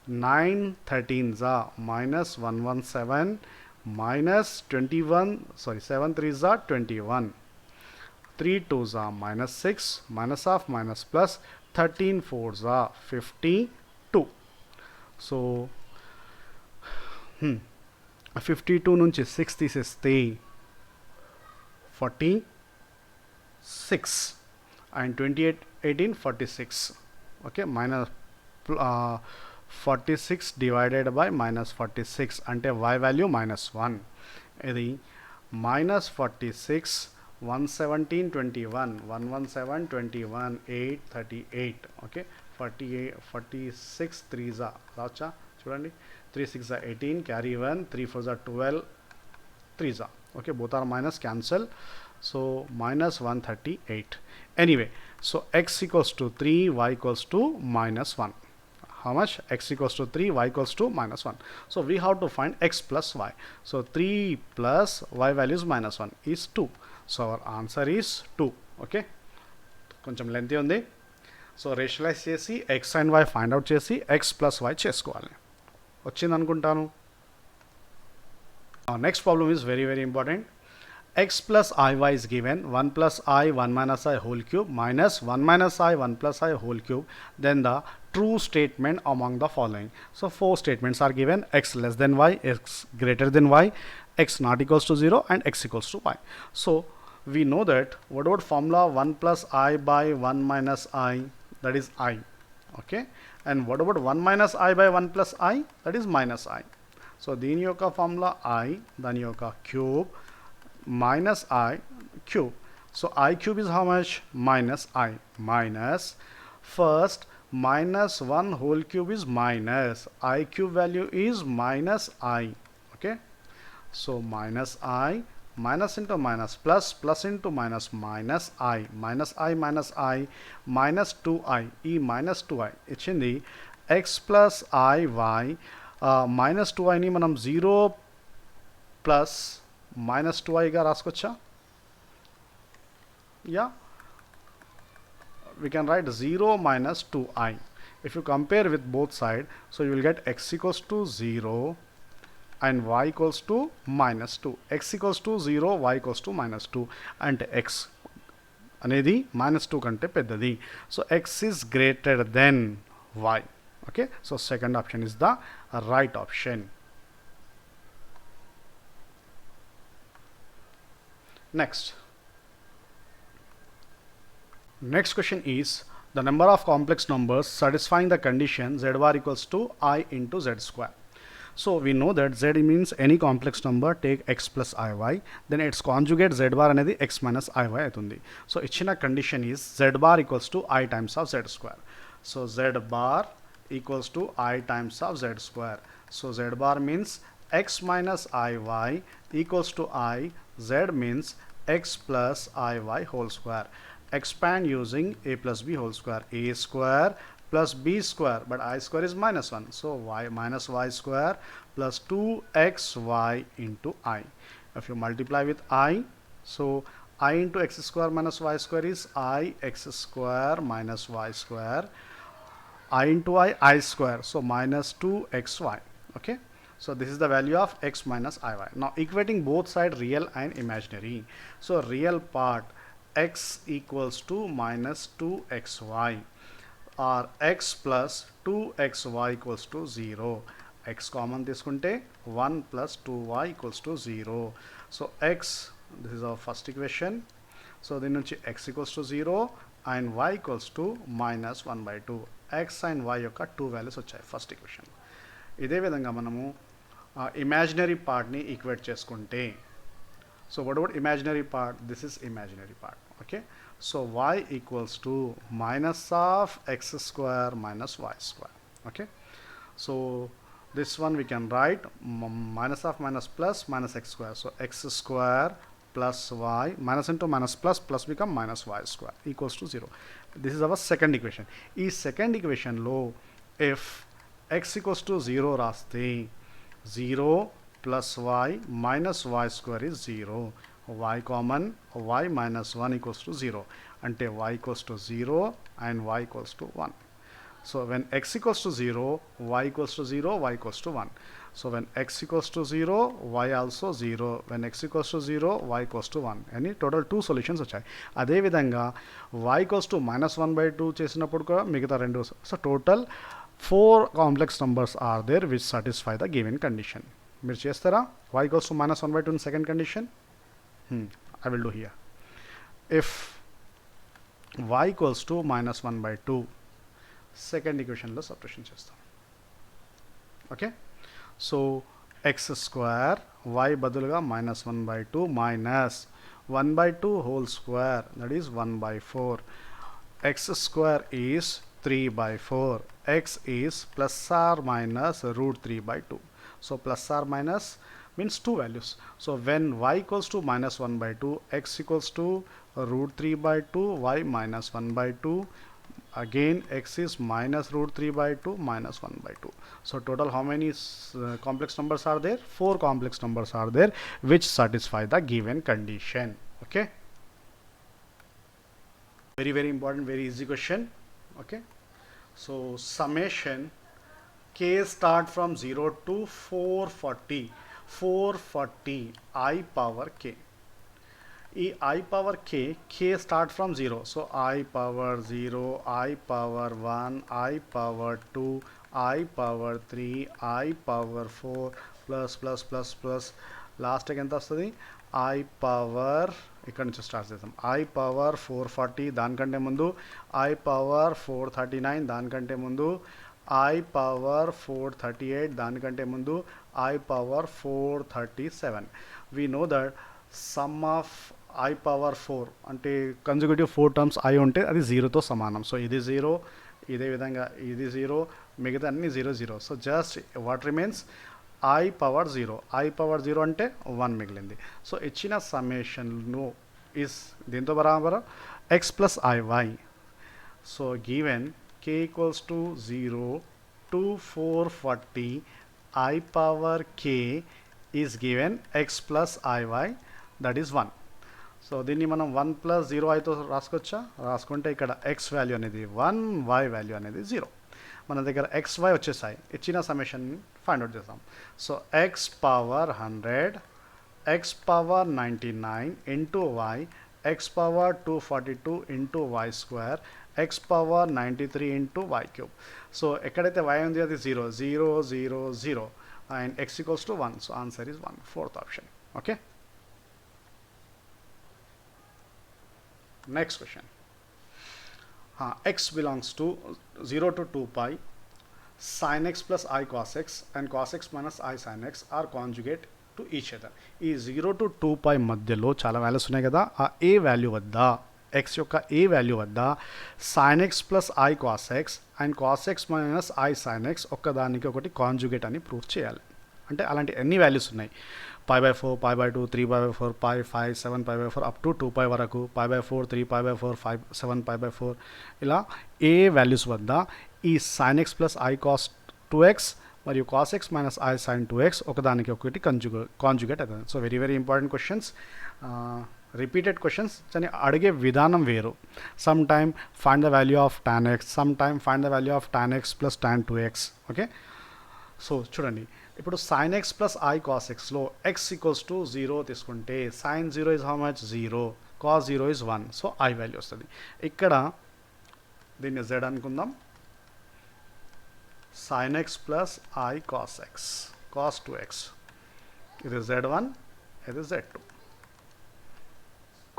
9 13s are minus 117 minus 21, sorry 7 3s are 21, 3 2s are minus 6, minus of minus plus 13 4s are 52. So 52 నుంచి 6 తీసేస్తే 46 and 28 18 46. Okay, minus 46 divided by minus 46 అంటే y value minus 1. ఇది minus 46 117 21 117 21 8 38. Okay, 48 46 3s are Racha చూడండి, 3 6 are 18, carry 1, 3 4s are 12, 3s are okay, both are minus, cancel. So minus 138. Anyway, so x equals to 3, y equals to minus 1. How much? X equals to 3, y equals to minus 1. So we have to find x plus y. So 3 plus y value is minus 1 is 2. So our answer is 2. Okay, కొంచెం lengthy ఉంది. So rationalise చేసి x and y find out చేసి x plus y చేసుకోవాలి. వచ్చింది అనుకుంటాను. Next problem is very very important. X plus iy is given 1 plus I 1 minus I whole cube minus 1 minus I 1 plus I whole cube, then the true statement among the following. So 4 statements are given: x less than y, x greater than y, x not equals to 0 and x equals to y. So we know that what about formula 1 plus I by 1 minus I, that is I. Okay, and what about 1 minus I by 1 plus I, that is minus I. So దీని యొక్క formula I, దాని యొక్క cube minus I cube. So I cube is how much? Minus I minus first minus 1 whole cube is minus I cube value is minus I. Okay, so minus I minus into minus plus plus into minus minus I minus I minus I minus 2I e minus 2I ఇచ్చింది. x plus I y minus 2I ని మనం 0 plus minus 2I గా రాసుకోవచ్చా? Yeah, we can write 0 minus 2I. If you compare with both sides, so you will get x equals to 0 and y equals to minus 2. X equals to 0, y equals to minus 2 and x అనేది -2 కంటే పెద్దది. So x is greater than y. Okay, so second option is the right option. Next question is the number of complex numbers satisfying the condition z bar equals to I into z square. So we know that z means any complex number take x plus iy, then its conjugate z bar అనేది x minus iy అవుతుంది. So ఇచ్చిన condition is z bar equals to I times of z square. So z bar equals to I times of z square. So z bar means x minus iy equals to I, z means x plus iy whole square. Expand using a plus b whole square. A square plus b square, but I square is -1. So y minus y square plus 2xy into I. If you multiply with I, so I into x square minus y square is I x square minus y square. I into I square. So minus 2xy. Okay. So this is the value of x minus iy. Now equating both sides real and imaginary. So real part x equals to minus 2xy or x plus 2xy equals to 0. X common తీసుకుంటే 1 plus 2y equals to 0. So x, this is our first equation. So దీని నుంచి x equals to 0 and y equals to minus 1 by 2. x and y యొక్క 2 values వచ్చాయి first equation. ఇదే విధంగా మనము imaginary పార్ట్ని equate చేసుకుంటే, so what about imaginary part? This is imaginary part. Okay, so y equals to minus of x square minus y square. Okay, so this one we can write minus of minus plus minus x square. So x square plus y, minus into minus plus become minus y square equals to 0. This is our second equation. ఈ second equation లో if x equals to 0 రాస్తే 0 plus y minus y square is 0. Y common, y minus 1 equals to 0. Ante y equals to 0 and y equals to 1. So when x equals to 0, y equals to 0, y equals to 1. So when x equals to 0, y also 0. When x equals to 0, y equals to 1. Any total 2 solutions వచ్చాయి. అదే విధంగా y equals to minus 1 by 2 చేసినప్పుడు కూడా మిగతా రెండు. So total 4 complex numbers are there which satisfy the given condition. మీరు చేస్తారా? y equals to minus 1 by 2 in second condition? I will do here. If y equals to minus 1 by 2, second equation లో subtraction చేస్తాం. Okay, so x square y బదులుగా minus 1 by 2 minus 1 by 2 whole square, that is 1 by 4. X square is 3 by 4. X is plus or minus root 3 by 2. So plus or minus means 2 values. So when y equals to minus 1 by 2, x equals to root 3 by 2, y minus 1 by 2. Again x is minus root 3 by 2 minus 1 by 2. So total how many complex numbers are there? 4 complex numbers are there which satisfy the given condition. Okay, very important, very easy question. Okay, so summation k start from 0 to 440 I power k. ఈ I power k start from 0. So I power 0, I power 1, I power 2, I power 3, I power 4 plus last ఎంత వస్తుంది? I power, ఇక్కడ నుంచి start చేద్దాం. I power 440, దానికంటే ముందు I power 439, దానికంటే ముందు I power 438, దానికంటే ముందు I power 437. We know that sum of I power 4 అంటే కన్జర్వేటివ్ 4 టర్మ్స్ I ఉంటే అది 0తో సమానం. సో ఇది 0, ఇదే విధంగా ఇది 0, మిగతా అన్ని 0. So just what remains I power 0. I power 0 అంటే 1 మిగిలింది. సో ఇచ్చిన సమ్మేషన్ను ఇస్ దీంతో బరాబర్ x plus iy. So given k equals to 0 to 440 I power k is given x plus iy, that is 1. So దీన్ని మనం 1 ప్లస్ 0 అయితే రాసుకోవచ్చా? రాసుకుంటే ఇక్కడ x వాల్యూ అనేది 1, y వాల్యూ అనేది 0. మన దగ్గర xy వచ్చేసాయి. ఇచ్చిన సమ్మేషన్ ఫైండ్ అవుట్ చేస్తాం. So x power 100, x power 99 into y x power 242 into y square x power 93 into y cube. So ekkadaithe y undi adi 0 0 0 0 and x equals to 1. So answer is 1, fourth option. Okay. Next question. X belongs to 0 to 2 pi sin x plus I cos x and cos x minus I sin x are conjugate to each other. ఈ 0 to 2 pi మధ్యలో చాలా values ఉన్నాయి కదా, ఆ ఏ value వద్ద x యొక్క ఏ value వద్ద sin x plus I cos x and cos x minus I sin x ఒక్కదానికి ఒకటి కాంజుగేట్ అని ప్రూవ్ చేయాలి. అంటే అలాంటి ఎన్ని వాల్యూస్ ఉన్నాయి, pi by 4, pi by 2, 3 pi by 4, pi 5, 7 pi by 4 up to 2 pi వరకు, pi by 4, 3 pi by 4, 5, 7 pi by 4 ఇలా ఏ వాల్యూస్ వద్ద ఈ sin x plus I cos 2x మరియు cos x minus I sin 2x ఒకదానికి ఒకటి conjugate అవుతుంది. So very very important questions, repeated questions కానీ అడిగే విధానం వేరు. Some time find the value of tan x, some time find the value of tan x plus tan 2x. Okay, so చూడండి ఇప్పుడు sin x plus I cos xలో x equals to 0 తీసుకుంటే sin 0 is how much 0, cos 0 is 1. So I value వస్తుంది. ఇక్కడ దీన్ని z అనుకుందాం, sin x plus I cos x cos 2x, ఇది z1 ఇది z2,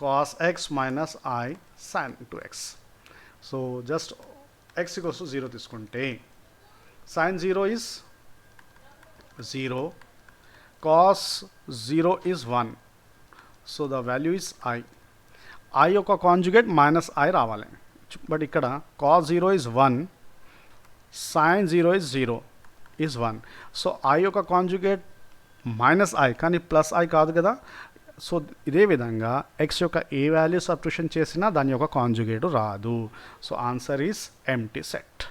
cos x minus I sin 2x. So just x equals to 0 తీసుకుంటే sin 0 is 0, cos 0 is 1. So the value is I యొక్క conjugate minus I రావాలి. But ఇక్కడ cos 0 is 1, sin 0 is 0 is 1. So I యొక్క conjugate minus I కానీ plus I కాదు కదా. So ఇదే విధంగా x యొక్క ఏ వాల్యూ సబ్స్టిట్యూషన్ చేసినా దాని యొక్క కాంజుగేట్ రాదు. So answer is empty set.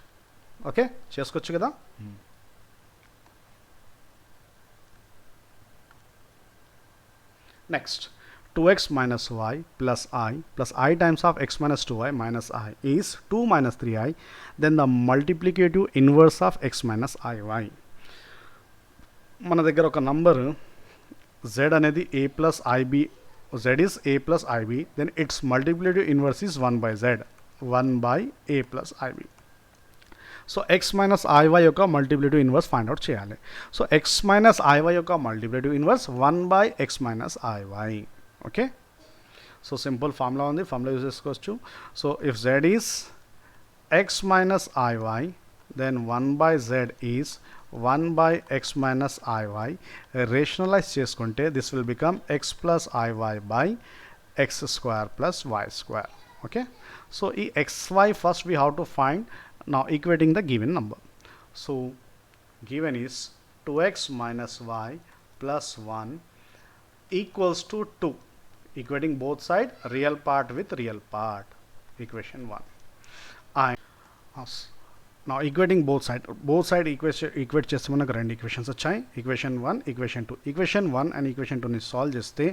Okay, చేసుకోవచ్చు కదా. Next, 2x minus y plus I times of x minus 2y minus I is 2 minus 3i. Then the multiplicative inverse of x minus iy. మన దగ్గర ఒక number z అనేది a plus ib, z is a plus ib, then its multiplicative inverse is 1 by z, 1 by a plus ib. So x minus i y యొక్క multiplicative inverse find out చేయాలి. So x minus i y యొక్క multiplicative inverse 1 by x minus i y. Okay, so simple formula ఉంది, formula use చేసుకోవచ్చు. So if z is x minus i y then 1 by z is 1 by x minus i y. Rationalise చేసుకుంటే this will become x plus i y by x square plus y square. Okay, so ఈ xy first we have to find. Now equating the given number. So given is 2x minus y plus 1 equals to 2. Equating both sides, real part with real part. Equation 1. Now equating both side equate చేస్తే మనకు రెండు equations వచ్చాయి. Equation 1, equation 2. Equation 1 and equation 2ని solve చేస్తే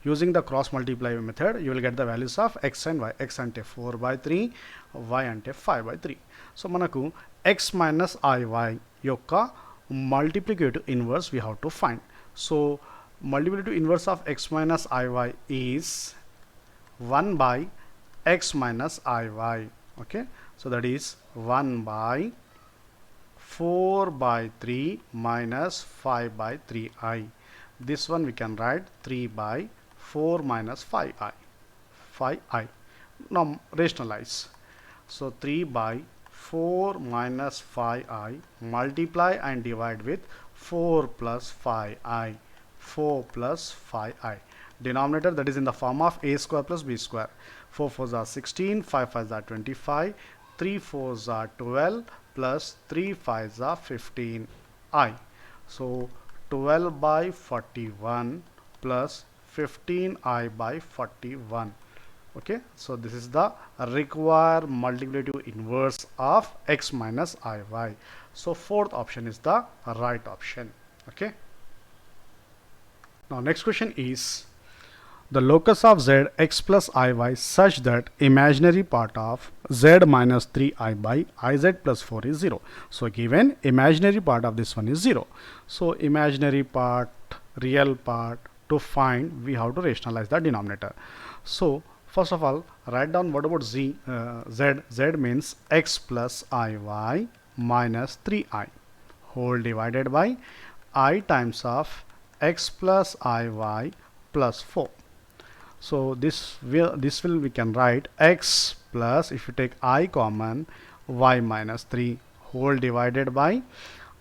using the cross multiply method you will get the values of x and y. x అంటే 4/3, y అంటే 5/3. So మనకు x minus i y యొక్క multiplicative inverse we have to find. So multiplicative inverse of x minus i y is 1 by x minus i y. Okay, so that is 1 by 4/3 minus 5/3i. This one we can write 3 by 4 minus 5i. Now rationalize. So 3 by 4 minus 5i multiply and divide with 4 plus 5i. 4 plus 5i. Denominator that is in the form of a square plus b square. 4 4s are 16, 5 5s are 25, 3 4s are 12 plus 3 5s are 15i. So 12 by 41 plus 15i by 41. Okay, so this is the required multiplicative inverse of x minus iy. So fourth option is the right option. Okay, now next question is the locus of z x plus iy such that imaginary part of z minus 3i by iz plus 4 is 0. So given imaginary part of this one is 0. So imaginary part, real part, to find we have to rationalize the denominator. So First of all, write down what about z. Z means x plus iy minus 3i whole divided by I times of x plus iy plus 4. So this will we can write x plus, if you take I common, y minus 3 whole divided by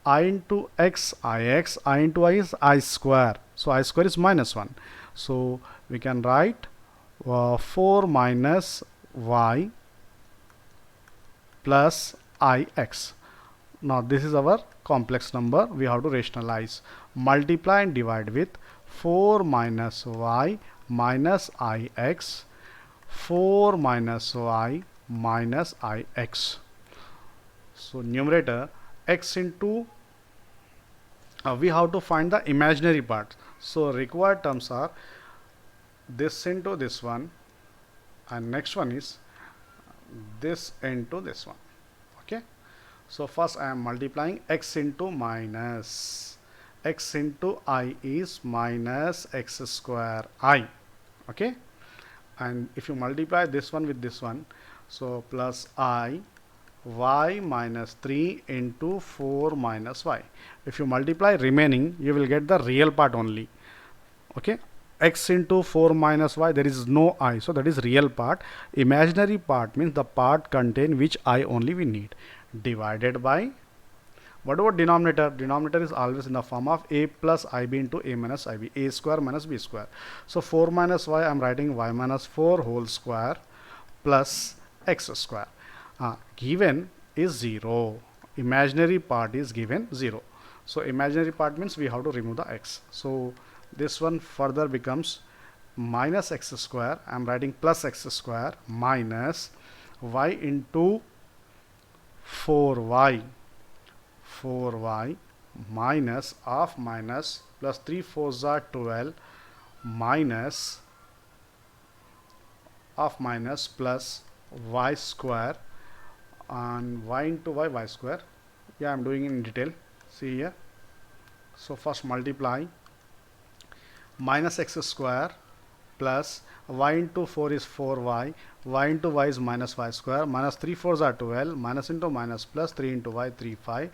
I into x ix, I into I is I square, so I square is minus 1, so we can write 4 minus y plus ix. Now this is our complex number, we have to rationalize. Multiply and divide with 4 minus y minus ix, 4 minus y minus ix. So numerator x into, we have to find the imaginary part. So required terms are this into this one, and next one is this into this one. Okay, so first I am multiplying x into minus x into I is minus x square I. Okay, and if you multiply this one with this one, so plus I y minus 3 into 4 minus y. If you multiply remaining, you will get the real part only. Okay, x into 4 minus y, there is no I, so that is real part. Imaginary part means the part contain which I only we need, divided by, what about denominator? Denominator is always in the form of a plus ib into a minus ib, a square minus b square. So 4 minus y, I am writing y minus 4 whole square plus x square. Given is 0, imaginary part is given 0, so imaginary part means we have to remove the x. So this one further becomes minus x square, I am writing plus x square minus y into 4y minus of minus plus 3 4s are 12 minus of minus plus y square and y into y square. Yeah, I am doing in detail, see here. So first multiply minus x square plus y into 4 is 4y, y into y is minus y square, minus 3 4s are 12, minus into minus plus 3 into y 3 5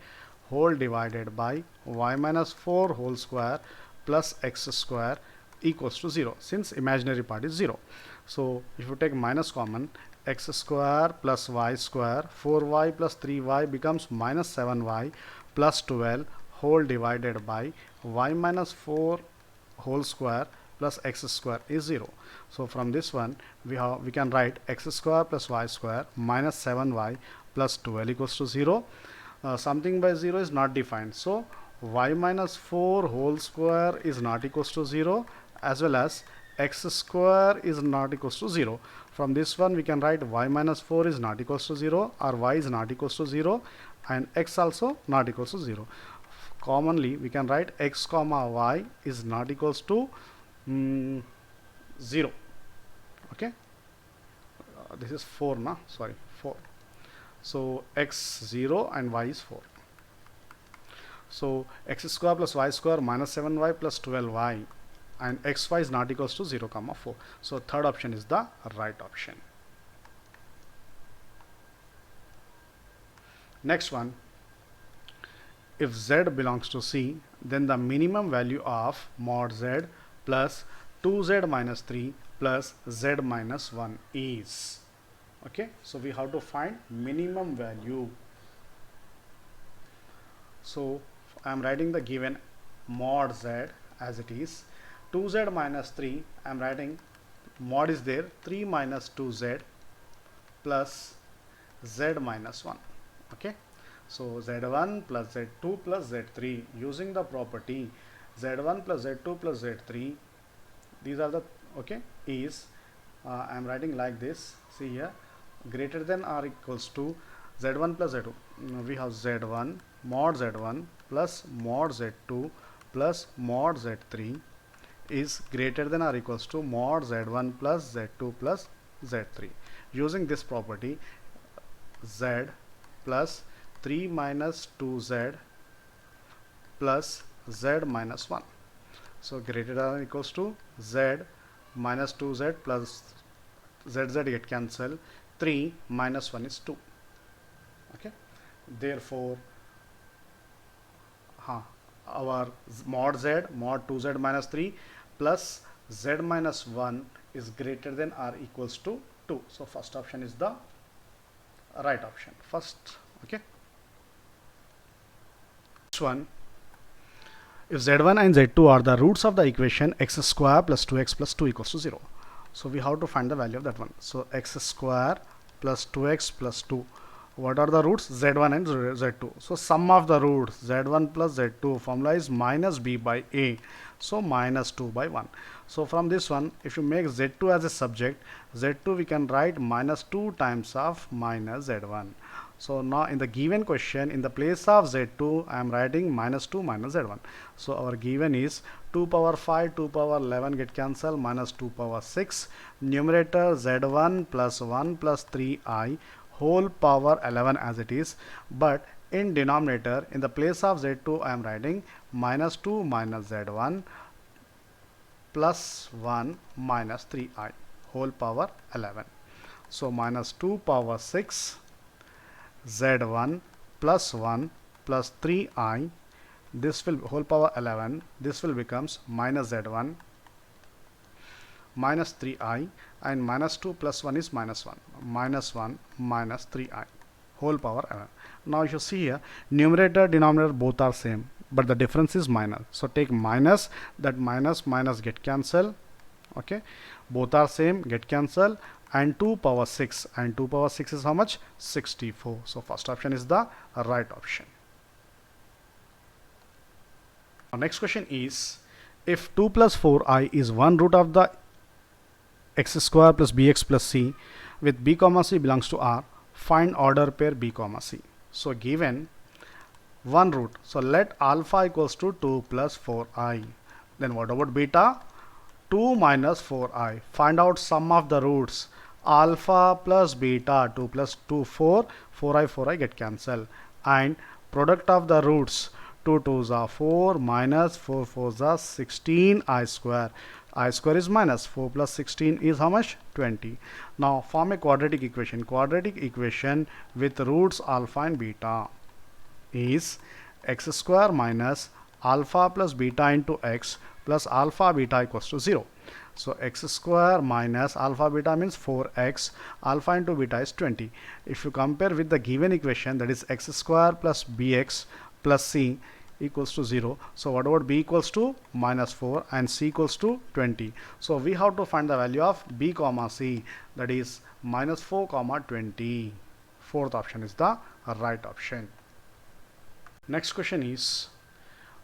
whole divided by y minus 4 whole square plus x square equals to 0, since imaginary part is 0. So if you take minus common, x square plus y square, 4y plus 3y becomes minus 7y plus 12 whole divided by y minus 4 whole square plus x square is 0. So from this one we can write x square plus y square minus 7y plus 12 equals to 0. Something by 0 is not defined, so y minus 4 whole square is not equals to 0, as well as x square is not equals to 0. From this one we can write y minus 4 is not equals to 0, or y is not equals to 0, and x also not equals to 0. Commonly we can write x comma y is not equals to 0. Okay, this is 4 na, sorry 4. So x 0 and y is 4. So x square plus y square minus 7y plus 12y, and xy is not equals to 0 comma 4. So third option is the right option. Next one, if z belongs to C, then the minimum value of mod z plus 2z minus 3 plus z minus 1 is. Okay, so we have to find minimum value. So I am writing the given mod z as it is. 2z minus 3, I am writing mod is there, 3 minus 2z plus z minus 1. Okay, so z1 plus z2 plus z3, using the property z1 plus z2 plus z3, these are the, okay, is I am writing like this, see here, greater than or equals to z1 plus z2. We have z1 mod z1 plus mod z2 plus mod z3 is greater than or equals to mod z1 plus z2 plus z3. Using this property, z plus 3 minus 2z plus z minus 1. So greater than or equals to z minus 2z plus z get cancel. 3 minus 1 is 2. Okay, therefore our mod z mod 2z minus 3 plus z minus 1 is greater than or equals to 2. So first option is the right option first. Okay, next one, if z1 and z2 are the roots of the equation x square plus 2x plus 2 equals to 0, so we have to find the value of that one. So x square plus 2x plus 2, what are the roots? Z1 and Z2. So sum of the roots Z1 plus Z2 formula is minus B by A. So minus 2 by 1. So from this one, if you make Z2 as a subject, Z2 we can write minus 2 times of minus Z1. So now in the given question, in the place of Z2, I am writing minus 2 minus Z1. So our given is 2 power 5, 2 power 11 get cancelled, minus 2 power 6. Numerator Z1 plus 1 plus 3i whole power 11 as it is, but in denominator in the place of z2 I am writing minus 2 minus z1 plus 1 minus 3i whole power 11. So minus 2 power 6 z1 plus 1 plus 3i, this will whole power 11, this will becomes minus z1 minus 3i, and minus 2 plus 1 is minus 1 minus 1 minus 3i whole power 11. Now if you see here, numerator denominator both are same, but the difference is minus. So take minus, that minus minus get cancelled. Okay, both are same, get cancelled, and 2 power 6, and 2 power 6 is how much? 64. So first option is the right option. Now next question is, if 2 plus 4i is one root of the x square plus bx plus c with b comma c belongs to R, find order pair b comma c. So given one root, so let alpha equals to 2 plus 4i. Then what about beta? 2 minus 4i. Find out sum of the roots. Alpha plus beta, 2 plus 2 4, 4i get cancelled, and product of the roots, 2 2s are 4 minus 4 4s are 16 I square. I square is minus 4 plus 16 is how much? 20. Now form a quadratic equation. Quadratic equation with roots alpha and beta is x square minus alpha plus beta into x plus alpha beta equals to 0. So x square minus alpha beta means 4x, alpha into beta is 20. If you compare with the given equation, that is x square plus bx plus c equals to 0. So what about b equals to minus 4 and c equals to 20. So we have to find the value of b comma c, that is minus 4 comma 20. Fourth option is the right option. Next question is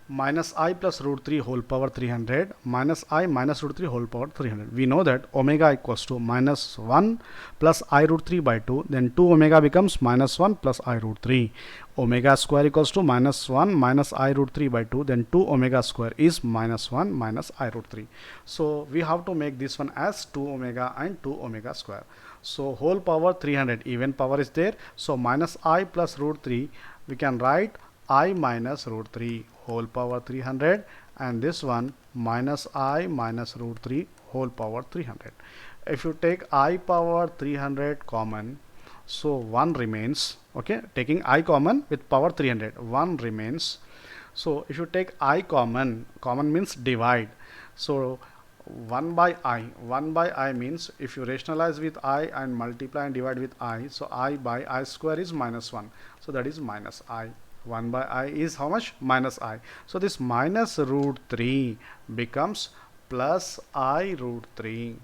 minus I plus root 3 whole power 300 minus I minus root 3 whole power 300. We know that omega equals to minus 1 plus I root 3 by 2, then 2 omega becomes minus 1 plus I root 3. Omega square equals to minus 1 minus I root 3 by 2, then 2 omega square is minus 1 minus I root 3. So we have to make this one as 2 omega and 2 omega square. So whole power 300, even power is there. So minus I plus root 3, we can write I minus root 3 whole power 300, and this one minus I minus root 3 whole power 300. If you take I power 300 common, so 1 remains. Okay, taking I common with power 300, 1 remains. So if you take I common, common means divide. So 1 by I means if you rationalize with I and multiply and divide with I, so I by I square is minus 1. So that is minus I. 1 by I is how much? Minus I. So this minus root 3 becomes plus I root 3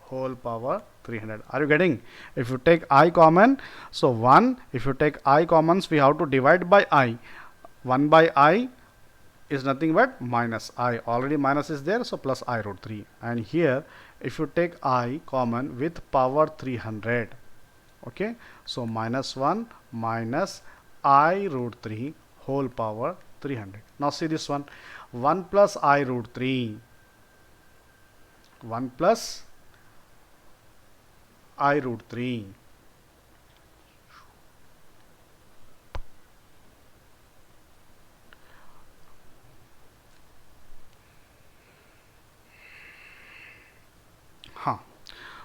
whole power 300. Are you getting? If you take I common, so 1. If you take I commons, we have to divide by I. 1 by I is nothing but minus I. Already minus is there, so plus I root 3. And here, if you take I common with power 300, okay, so minus 1 minus I root 3 whole power 300. Now see this one, 1 plus I root 3, 1 plus I root 3.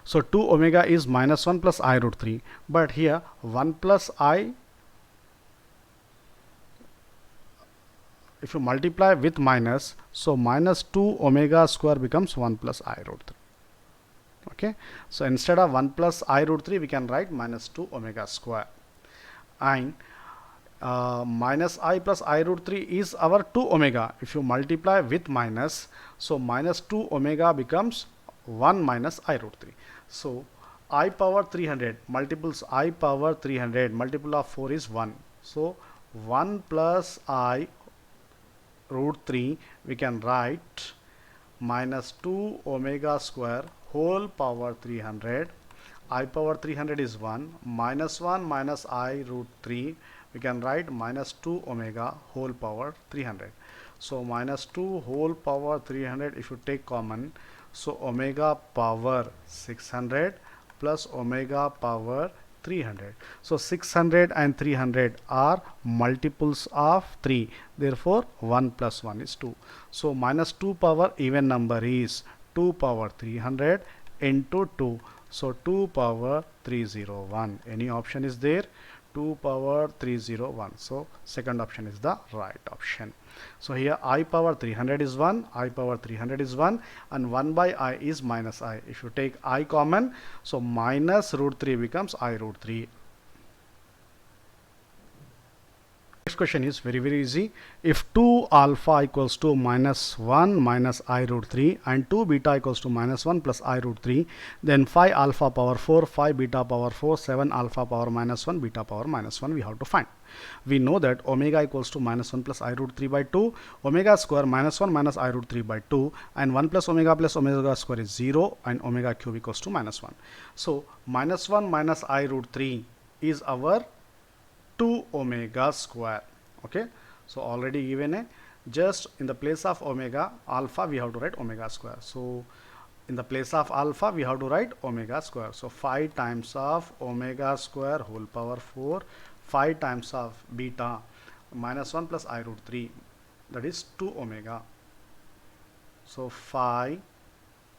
So 2 omega is minus 1 plus I root 3. But here 1 plus I, if you multiply with minus, so minus 2 omega square becomes 1 plus I root 3. Okay, so instead of 1 plus I root 3, we can write minus 2 omega square. And minus I plus I root 3 is our 2 omega. If you multiply with minus, so minus 2 omega becomes 1 minus I root 3. So I power 300 multiples I power 300, multiple of 4 is 1. So 1 plus I root 3, we can write minus 2 omega square whole power 300. I power 300 is 1, minus 1 minus I root 3, we can write minus 2 omega whole power 300. So minus 2 whole power 300, if you take common, so omega power 600 plus omega power 300. So 600 and 300 are multiples of 3. Therefore 1 plus 1 is 2. So minus 2 power even number is 2 power 300 into 2. So 2 power 301. Any option is there? 2 power 301. So second option is the right option. So here I power 300 is 1, I power 300 is 1, and 1 by I is minus I. If you take I common, so minus root 3 becomes I root 3. Next question is very easy. If 2 alpha equals to minus 1 minus I root 3 and 2 beta equals to minus 1 plus I root 3, then 5 alpha power 4, 5 beta power 4, 7 alpha power minus 1, beta power minus 1 we have to find. We know that omega equals to minus 1 plus I root 3 by 2, omega square minus 1 minus I root 3 by 2, and 1 plus omega square is 0, and omega cube equals to minus 1. So minus 1 minus I root 3 is our 2 omega square. Okay, so already given a, just in the place of omega alpha we have to write omega square. So in the place of alpha we have to write omega square. So 5 times of omega square whole power 4, 5 times of beta minus 1 plus I root 3, that is 2 omega. So 5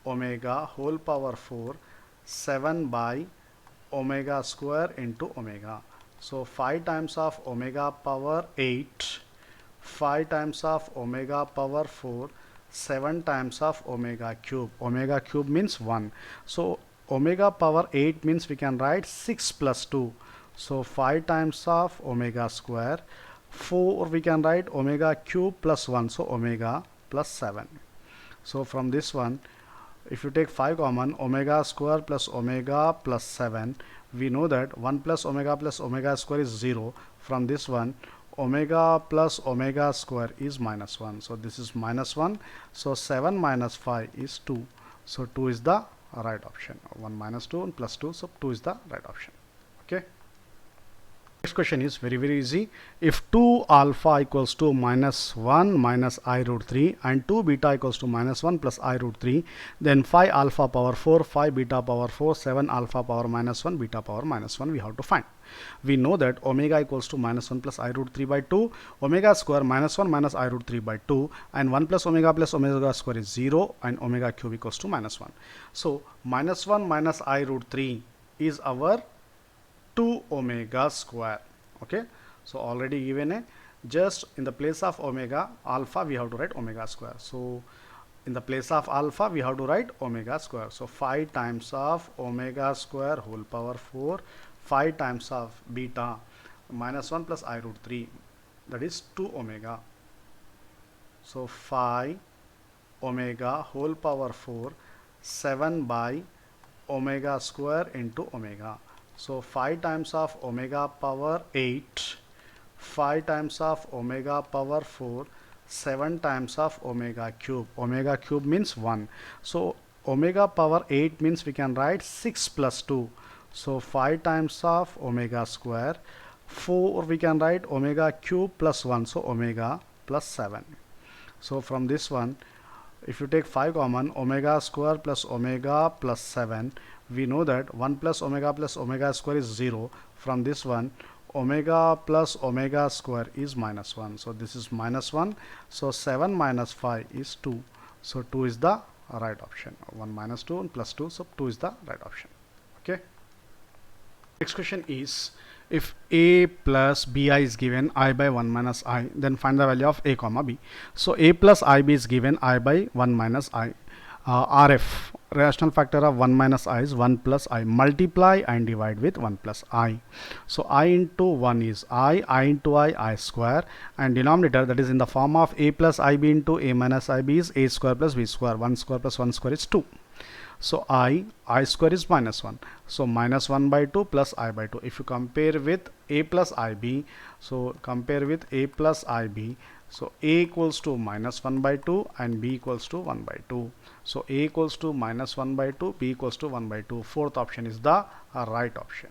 omega whole power 4, 7 by omega square into omega. So 5 times of omega power 8, 5 times of omega power 4, 7 times of omega cube. Omega cube means 1. So omega power 8 means we can write 6 plus 2. So 5 times of omega square, 4 we can write omega cube plus 1. So omega plus 7. So from this one, if you take 5 common, omega square plus omega plus 7, we know that 1 plus omega square is 0. From this one, omega plus omega square is minus 1. So this is minus 1. So 7 minus 5 is 2. So 2 is the right option. 1 minus 2 and plus 2. So 2 is the right option. Okay. Next question is very easy. If 2 alpha equals to minus 1 minus I root 3 and 2 beta equals to minus 1 plus I root 3, then 5 alpha power 4, 5 beta power 4, 7 alpha power minus 1, beta power minus 1 we have to find. We know that omega equals to minus 1 plus I root 3 by 2, omega square minus 1 minus I root 3 by 2, and 1 plus omega square is 0, and omega cube equals to minus 1. So minus 1 minus I root 3 is our 2 omega square. Okay, so already given a, just in the place of omega alpha we have to write omega square. So in the place of alpha we have to write omega square. So 5 times of omega square whole power 4, 5 times of beta minus 1 plus I root 3, that is 2 omega. So 5 omega whole power 4, 7 by omega square into omega. So 5 times of omega power 8, 5 times of omega power 4, 7 times of omega cube. Omega cube means 1. So omega power 8 means we can write 6 plus 2. So 5 times of omega square, 4 we can write omega cube plus 1. So omega plus 7. So from this one, if you take 5 common, omega square plus omega plus 7, we know that 1 plus omega square is 0. From this one, omega plus omega square is minus 1. So this is minus 1. So 7 minus 5 is 2. So 2 is the right option. 1 minus 2 and plus 2, so 2 is the right option. Okay. Next question is, if a plus bi is given I by 1 minus I, then find the value of a comma b. So a plus ib is given I by 1 minus I. RF, rational factor of 1 minus I is 1 plus I. Multiply and divide with 1 plus I. So I into 1 is I into I square, and denominator, that is in the form of a plus ib into a minus ib, is a square plus b square. 1 square plus 1 square is 2. So I square is minus 1. So minus 1 by 2 plus I by 2. If you compare with a plus ib, so compare with a plus ib, so a equals to minus 1 by 2 and b equals to 1 by 2. So a equals to minus 1 by 2, b equals to 1 by 2. Fourth option is the right option.